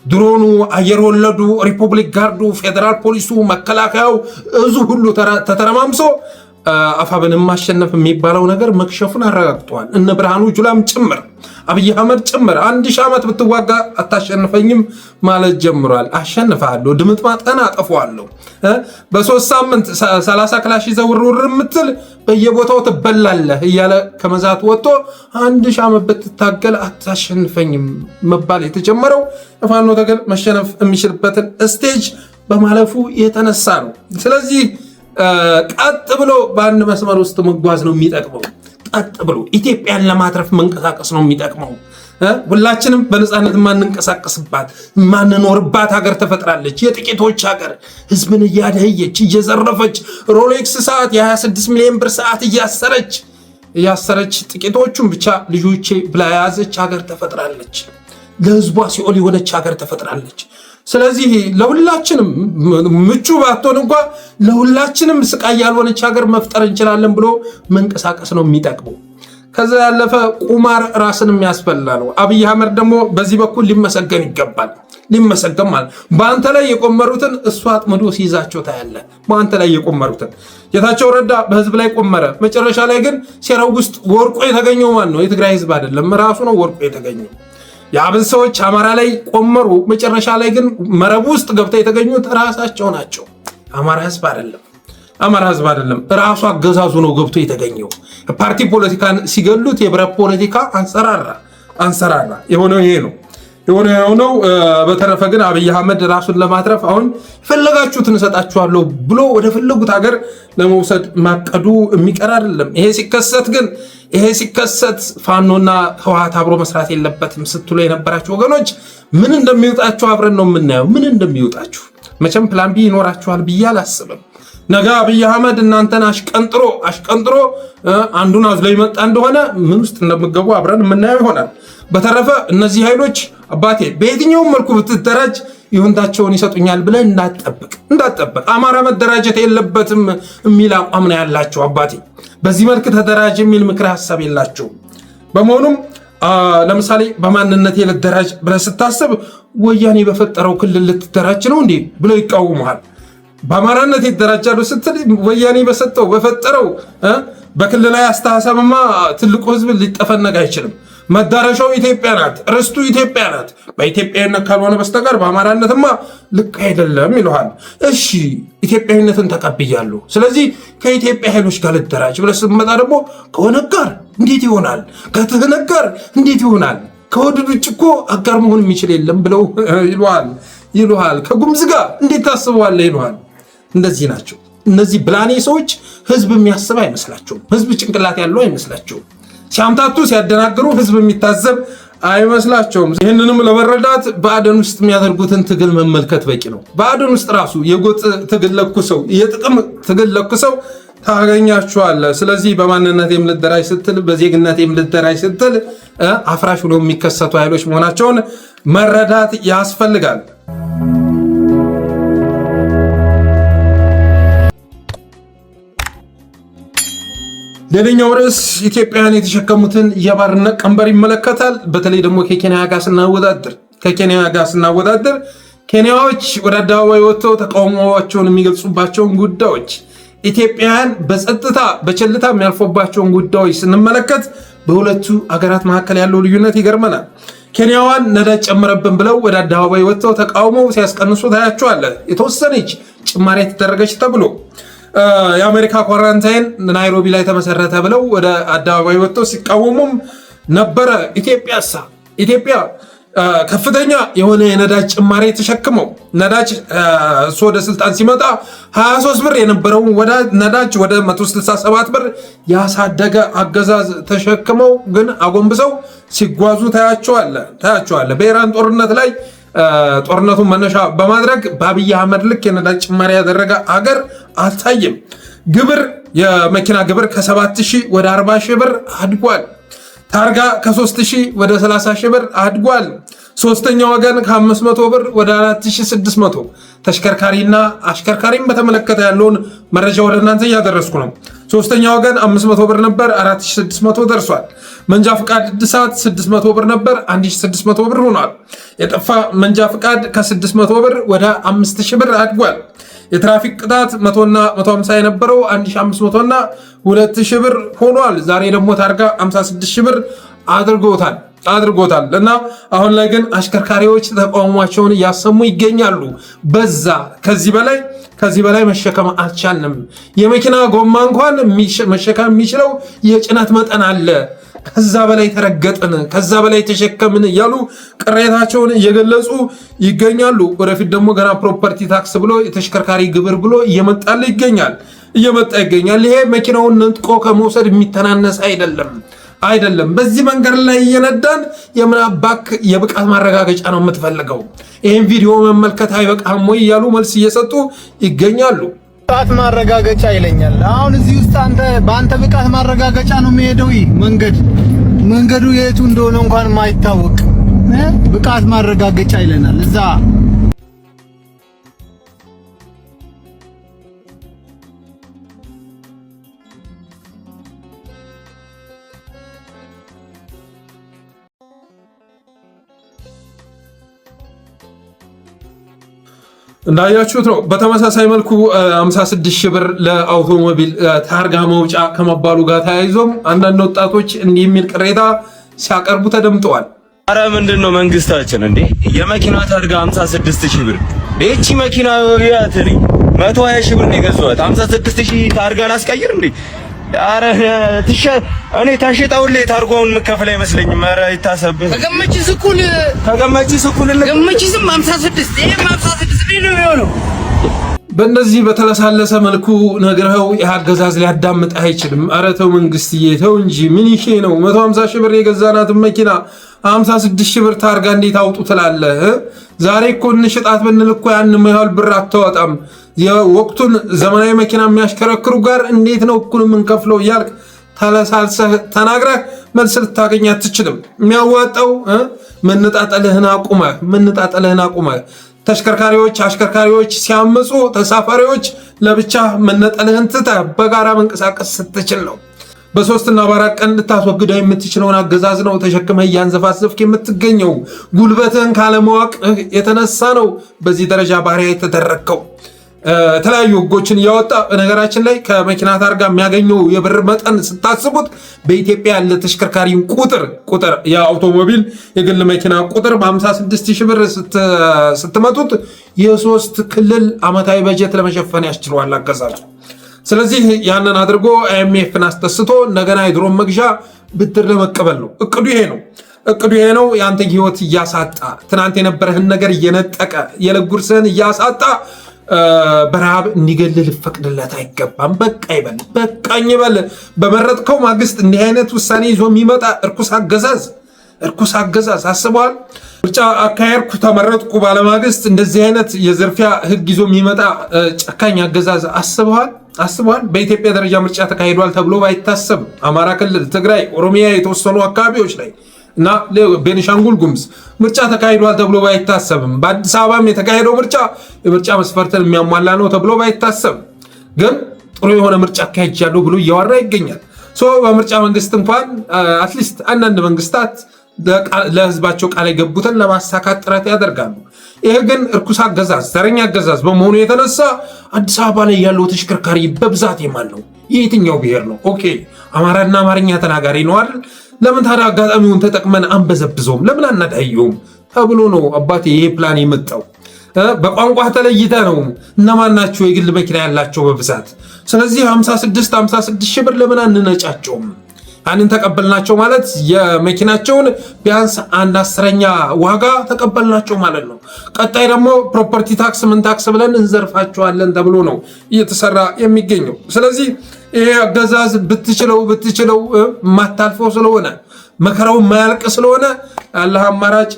ድሮኑ፣ አየር ወለዱ፣ ሪፐብሊክ ጋርዱ፣ ፌዴራል ፖሊሱ፣ መከላከያው እዙ ሁሉ ተተረማምሶ አፋብን ማሸነፍ የሚባለው ነገር መክሸፉን አረጋግጠዋል። እነ ብርሃኑ ጁላም ጭምር አብይ አህመድ ጭምር 1000 ዓመት ብትዋጋ አታሸንፈኝም ማለት ጀምሯል። አሸንፋለሁ፣ ድምጥማጥህን አጠፋዋለሁ፣ በ3 ሳምንት 30 ክላሽ ይዘህ ውርውር የምትል በየቦታው ትበላለህ እያለ ከመዛት ወጥቶ 1000 ዓመት ብትታገል አታሸንፈኝም መባል የተጀመረው ፋኖ ትግል መሸነፍ የሚችልበትን ስቴጅ በማለፉ የተነሳ ነው። ስለዚህ ቀጥ ብሎ በአንድ መስመር ውስጥ መጓዝ ነው የሚጠቅመው። ቀጥ ብሎ ኢትዮጵያን ለማትረፍ መንቀሳቀስ ነው የሚጠቅመው። ሁላችንም በነፃነት ማንንቀሳቀስባት ማንኖርባት ሀገር ተፈጥራለች። የጥቂቶች ሀገር ህዝብን እያደህየች እየዘረፈች ሮሌክስ ሰዓት የ26 ሚሊዮን ብር ሰዓት እያሰረች ጥቂቶቹን ብቻ ልጆቼ ብላ የያዘች ሀገር ተፈጥራለች። ለህዝቧ ሲኦል የሆነች ሀገር ተፈጥራለች። ስለዚህ ለሁላችንም ምቹ ባትሆን እንኳን ለሁላችንም ስቃይ ያልሆነች ሀገር መፍጠር እንችላለን ብሎ መንቀሳቀስ ነው የሚጠቅመው። ከዛ ያለፈ ቁማር ራስን የሚያስበላ ነው። አብይ አህመድ ደግሞ በዚህ በኩል ሊመሰገን ይገባል። ሊመሰገን ማለት በአንተ ላይ የቆመሩትን እሱ አጥምዶ ሲይዛቸው ታያለህ። በአንተ ላይ የቆመሩትን ጌታቸው ረዳ በህዝብ ላይ ቆመረ። መጨረሻ ላይ ግን ሴራው ውስጥ ወርቆ የተገኘው ማን ነው? የትግራይ ህዝብ አይደለም፣ ራሱ ነው ወርቆ የተገኘው። የአብን ሰዎች አማራ ላይ ቆመሩ። መጨረሻ ላይ ግን መረብ ውስጥ ገብተው የተገኙት ራሳቸው ናቸው። አማራ ህዝብ አይደለም፣ ራሱ አገዛዙ ነው ገብቶ የተገኘው። ፓርቲ ፖለቲካን ሲገሉት የብረት ፖለቲካ አንሰራራ። የሆነው ይሄ ነው የሆነው። በተረፈ ግን አብይ አህመድ ራሱን ለማትረፍ አሁን የፈለጋችሁትን እሰጣችኋለሁ ብሎ ወደ ፈለጉት ሀገር ለመውሰድ ማቀዱ የሚቀር አይደለም። ይሄ ሲከሰት ፋኖና ህወሓት አብሮ መስራት የለበትም ስትሉ የነበራችሁ ወገኖች ምን እንደሚወጣችሁ አብረን ነው የምናየው። ምን እንደሚወጣችሁ መቼም ፕላን ቢ ይኖራችኋል ብዬ አላስብም። ነገ አብይ አህመድ እናንተን አሽቀንጥሮ አንዱን አዝሎ ይመጣ እንደሆነ ምን ውስጥ እንደምገቡ አብረን የምናየው ይሆናል። በተረፈ እነዚህ ኃይሎች አባቴ በየትኛውም መልኩ ብትደራጅ ይሁንታቸውን ይሰጡኛል ብለን እንዳትጠብቅ። አማራ መደራጀት የለበትም የሚል አቋም ነው ያላቸው አባቴ። በዚህ መልክ ተደራጅ የሚል ምክር ሀሳብ የላቸው። በመሆኑም ለምሳሌ በማንነት ልደራጅ ብለህ ስታስብ ወያኔ በፈጠረው ክልል ልትደራጅ ነው እንዴ ብለው ይቃወሙሃል። በአማራነት ይደራጃሉ ስትል ወያኔ በፈጠረው በክልላዊ አስተሳሰብማ ትልቁ ህዝብ ሊጠፈነግ አይችልም። መዳረሻው ኢትዮጵያ ናት፣ ርስቱ ኢትዮጵያ ናት። በኢትዮጵያዊነት ካልሆነ በስተቀር በአማራነትማ ልክ አይደለም ይለዋል። እሺ ኢትዮጵያዊነትን ተቀብያለሁ፣ ስለዚህ ከኢትዮጵያ ኃይሎች ጋር ልደራጅ ብለህ ስትመጣ ደግሞ ከኦነግ ጋር እንዴት ይሆናል? ከትህነግ ጋር እንዴት ይሆናል? ከወድድ ውጭ እኮ አጋር መሆን የሚችል የለም ብለው ይሉሃል። ከጉምዝ ጋር እንዴት ታስበዋለህ ይሉሃል። እንደዚህ ናቸው። እነዚህ ብላኔ ሰዎች ህዝብ የሚያስብ አይመስላቸውም። ህዝብ ጭንቅላት ያለው አይመስላቸውም። ሲያምታቱ ሲያደናግሩ ህዝብ የሚታዘብ አይመስላቸውም። ይህንንም ለመረዳት በአደን ውስጥ የሚያደርጉትን ትግል መመልከት በቂ ነው። በአደን ውስጥ ራሱ የጎጥ ትግል ለኩሰው የጥቅም ትግል ለኩሰው ታገኛቸዋለህ። ስለዚህ በማንነት የምልደራጅ ስትል በዜግነት የምልደራጅ ስትል አፍራሽ ብሎ የሚከሰቱ ኃይሎች መሆናቸውን መረዳት ያስፈልጋል። ሌላኛው ርዕስ ኢትዮጵያውያን የተሸከሙትን የባርነት ቀንበር ይመለከታል። በተለይ ደግሞ ከኬንያ ጋር ስናወዳደር ኬንያዎች ወደ አደባባይ ወጥተው ተቃውሞዋቸውን የሚገልጹባቸውን ጉዳዮች ኢትዮጵያውያን በጸጥታ በቸልታ የሚያልፎባቸውን ጉዳዮች ስንመለከት በሁለቱ አገራት መካከል ያለው ልዩነት ይገርመናል። ኬንያዋን ነዳጅ ጨመረብን ብለው ወደ አደባባይ ወጥተው ተቃውሞ ሲያስቀንሱ ታያቸዋለህ። የተወሰነች ጭማሪ የተደረገች ተብሎ የአሜሪካ ኳራንታይን ናይሮቢ ላይ ተመሰረተ ብለው ወደ አደባባይ ወጥተው ሲቃወሙም ነበረ። ኢትዮጵያ ከፍተኛ የሆነ የነዳጅ ጭማሪ ተሸክመው ነዳጅ እሱ ወደ ስልጣን ሲመጣ 23 ብር የነበረው ነዳጅ ወደ 167 ብር ያሳደገ አገዛዝ ተሸክመው ግን አጎንብሰው ሲጓዙ ታያቸዋለ። በኢራን ጦርነት ላይ ጦርነቱን መነሻ በማድረግ በአብይ አህመድ ልክ የነዳጅ ጭማሪ ያደረገ አገር አልታየም። የመኪና ግብር ከ7,000 ወደ 40,000 ብር አድጓል። ታርጋ ከ3,000 ወደ 30,000 ብር አድጓል። ሶስተኛ ወገን ከ500 ብር ወደ 4,600። ተሽከርካሪና አሽከርካሪም በተመለከተ ያለውን መረጃ ወደ እናንተ እያደረስኩ ነው። ሶስተኛ ወገን 500 ብር ነበር፣ 4,600 ደርሷል። መንጃ ፍቃድ እድሳት 600 ብር ነበር፣ 1,600 ብር ሆኗል። የጠፋ መንጃ ፍቃድ ከ600 ብር ወደ 5,000 ብር አድጓል። የትራፊክ ቅጣት 100 እና 150 የነበረው 1,500 እና 2,000 ብር ሆኗል። ዛሬ ደግሞ ታርጋ 56,000 ብር አድርጎታል እና አሁን ላይ ግን አሽከርካሪዎች ተቃውሟቸውን እያሰሙ ይገኛሉ። በዛ ከዚህ በላይ መሸከም አልቻልንም። የመኪና ጎማ እንኳን መሸከም የሚችለው የጭነት መጠን አለ፣ ከዛ በላይ ተረገጥን፣ ከዛ በላይ ተሸከምን እያሉ ቅሬታቸውን እየገለጹ ይገኛሉ። ወደፊት ደግሞ ገና ፕሮፐርቲ ታክስ ብሎ የተሽከርካሪ ግብር ብሎ እየመጣ ይገኛል። ይሄ መኪናውን ነጥቆ ከመውሰድ የሚተናነስ አይደለም። በዚህ መንገድ ላይ እየነዳን የምናባክ የብቃት ማረጋገጫ ነው የምትፈልገው? ይህን ቪዲዮ መመልከት አይበቃም ወይ እያሉ መልስ እየሰጡ ይገኛሉ። ብቃት ማረጋገጫ ይለኛል። አሁን እዚህ ውስጥ በአንተ ብቃት ማረጋገጫ ነው የሚሄደው። መንገዱ የቱ እንደሆነ እንኳን ማይታወቅ ብቃት ማረጋገጫ ይለናል እዛ። እንዳያችሁት ነው። በተመሳሳይ መልኩ 56,000 ብር ለአውቶሞቢል ታርጋ መውጫ ከመባሉ ጋር ተያይዞም አንዳንድ ወጣቶች እንዲህ የሚል ቅሬታ ሲያቀርቡ ተደምጠዋል። አረ ምንድነው መንግስታችን እንዴ የመኪና ታርጋ 56,000 ብር እቺ መኪና ያትሪ 120,000 ብር ነው የገዛሁት 56,000 ታርጋ ላስቀይር እንዴ? አረ እኔ ታሽጣውልኝ ታርጋውን መከፈል አይመስለኝም። አረ ይታሰብህ ከገመቺ ስኩል 56 ይሄ 56 ነው የሚሆነው። በእንደዚህ በተለሳለሰ መልኩ ነግረው የአገዛዝ ሊያዳምጥ አይችልም። አረ ተው መንግስትዬ ተው እንጂ ምን ይሄ ነው? 150,000 ብር የገዛናትን መኪና 56,000 ብር ታርጋ እንዴት አውጡ ትላለህ? ዛሬ እኮ እንሽጣት ብንል እኮ ያን ያህል ብር አታወጣም። የወቅቱን ዘመናዊ መኪና የሚያሽከረክሩ ጋር እንዴት ነው እኩል የምንከፍለው እያልክ ተለሳልሰህ ተናግረህ መልስ ልታገኝ አትችልም። የሚያዋጣው መነጣጠልህን አቁመህ አሽከርካሪዎች ሲያምፁ ተሳፋሪዎች ለብቻ መነጠልህን ትተህ በጋራ መንቀሳቀስ ስትችል ነው። በ3 እና በ4 ቀን ልታስወግደው የምትችለውን አገዛዝ ነው ተሸክመህ እያንዘፋዘፍክ የምትገኘው። ጉልበትህን ካለማወቅ የተነሳ ነው በዚህ ደረጃ ባሪያ የተደረግከው። የተለያዩ ህጎችን እያወጣ በነገራችን ላይ ከመኪና ታርጋ የሚያገኘው የብር መጠን ስታስቡት በኢትዮጵያ ያለ ተሽከርካሪ ቁጥር የአውቶሞቢል የግል መኪና ቁጥር በ56,000 ብር ስትመጡት የ3 ክልል ዓመታዊ በጀት ለመሸፈን ያስችለዋል አገዛዙ። ስለዚህ ያንን አድርጎ IMFን አስደስቶ እንደገና የድሮን መግዣ ብድር ለመቀበል ነው እቅዱ። ይሄ ነው የአንተ ህይወት እያሳጣ ትናንት የነበረህን ነገር እየነጠቀ የለጉርስህን እያሳጣ በረሃብ እንዲገልል ፈቅድለት አይገባም። በቃ ይበል፣ በቃኝ ይበል። በመረጥከው ማግስት እንዲህ አይነት ውሳኔ ይዞ የሚመጣ እርኩስ አገዛዝ አስበዋል። ምርጫ አካሄድኩ ተመረጥኩ ባለማግስት እንደዚህ አይነት የዝርፊያ ህግ ይዞ የሚመጣ ጨካኝ አገዛዝ አስበዋል። በኢትዮጵያ ደረጃ ምርጫ ተካሂዷል ተብሎ ባይታሰብ አማራ ክልል፣ ትግራይ፣ ኦሮሚያ የተወሰኑ አካባቢዎች ላይ እና ቤኒሻንጉል ጉሙዝ ምርጫ ተካሂዷል ተብሎ ባይታሰብም በአዲስ አበባም የተካሄደው ምርጫ የምርጫ መስፈርትን የሚያሟላ ነው ተብሎ ባይታሰብ ግን ጥሩ የሆነ ምርጫ አካሂጃለሁ ብሎ እያወራ ይገኛል። በምርጫ መንግስት እንኳን አትሊስት አንዳንድ መንግስታት ለህዝባቸው ቃል የገቡትን ለማሳካት ጥረት ያደርጋሉ። ይሄ ግን እርኩስ አገዛዝ፣ ዘረኛ አገዛዝ በመሆኑ የተነሳ አዲስ አበባ ላይ ያለው ተሽከርካሪ በብዛት የማን ነው? የየትኛው ብሔር ነው? ኦኬ አማራና አማርኛ ተናጋሪ ነው አይደል? ለምን ታዲያ አጋጣሚውን ተጠቅመን አንበዘብዘውም? ለምን አናዳየውም ተብሎ ነው አባቴ ይሄ ፕላን የመጣው። በቋንቋ ተለይተ ነው እነማን ናቸው የግል መኪና ያላቸው በብዛት። ስለዚህ 56 ሺህ ብር ለምን አንነጫቸውም? ያንን ተቀበልናቸው ማለት የመኪናቸውን ቢያንስ 1/10ኛ ዋጋ ተቀበልናቸው ማለት ነው። ቀጣይ ደግሞ ፕሮፐርቲ ታክስ ምን ታክስ ብለን እንዘርፋቸዋለን ተብሎ ነው እየተሰራ የሚገኘው። ስለዚህ ይሄ አገዛዝ ብትችለው ማታልፈው ስለሆነ መከራው ማያልቅ ስለሆነ አላህ አማራጭ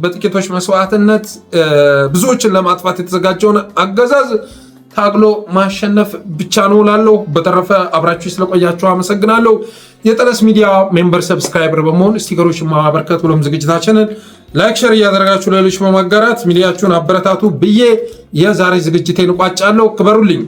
በጥቂቶች መስዋዕትነት ብዙዎችን ለማጥፋት የተዘጋጀውን አገዛዝ ታግሎ ማሸነፍ ብቻ ነው ላለው። በተረፈ አብራችሁ ስለቆያችሁ አመሰግናለሁ። የጠለስ ሚዲያ ሜምበር ሰብስክራይበር በመሆን ስቲከሮች ማበርከት ብሎም ዝግጅታችንን ላይክ ሼር እያደረጋችሁ ለሌሎች በማጋራት ሚዲያችሁን አበረታቱ ብዬ የዛሬ ዝግጅቴን ቋጫለሁ። ክበሩልኝ።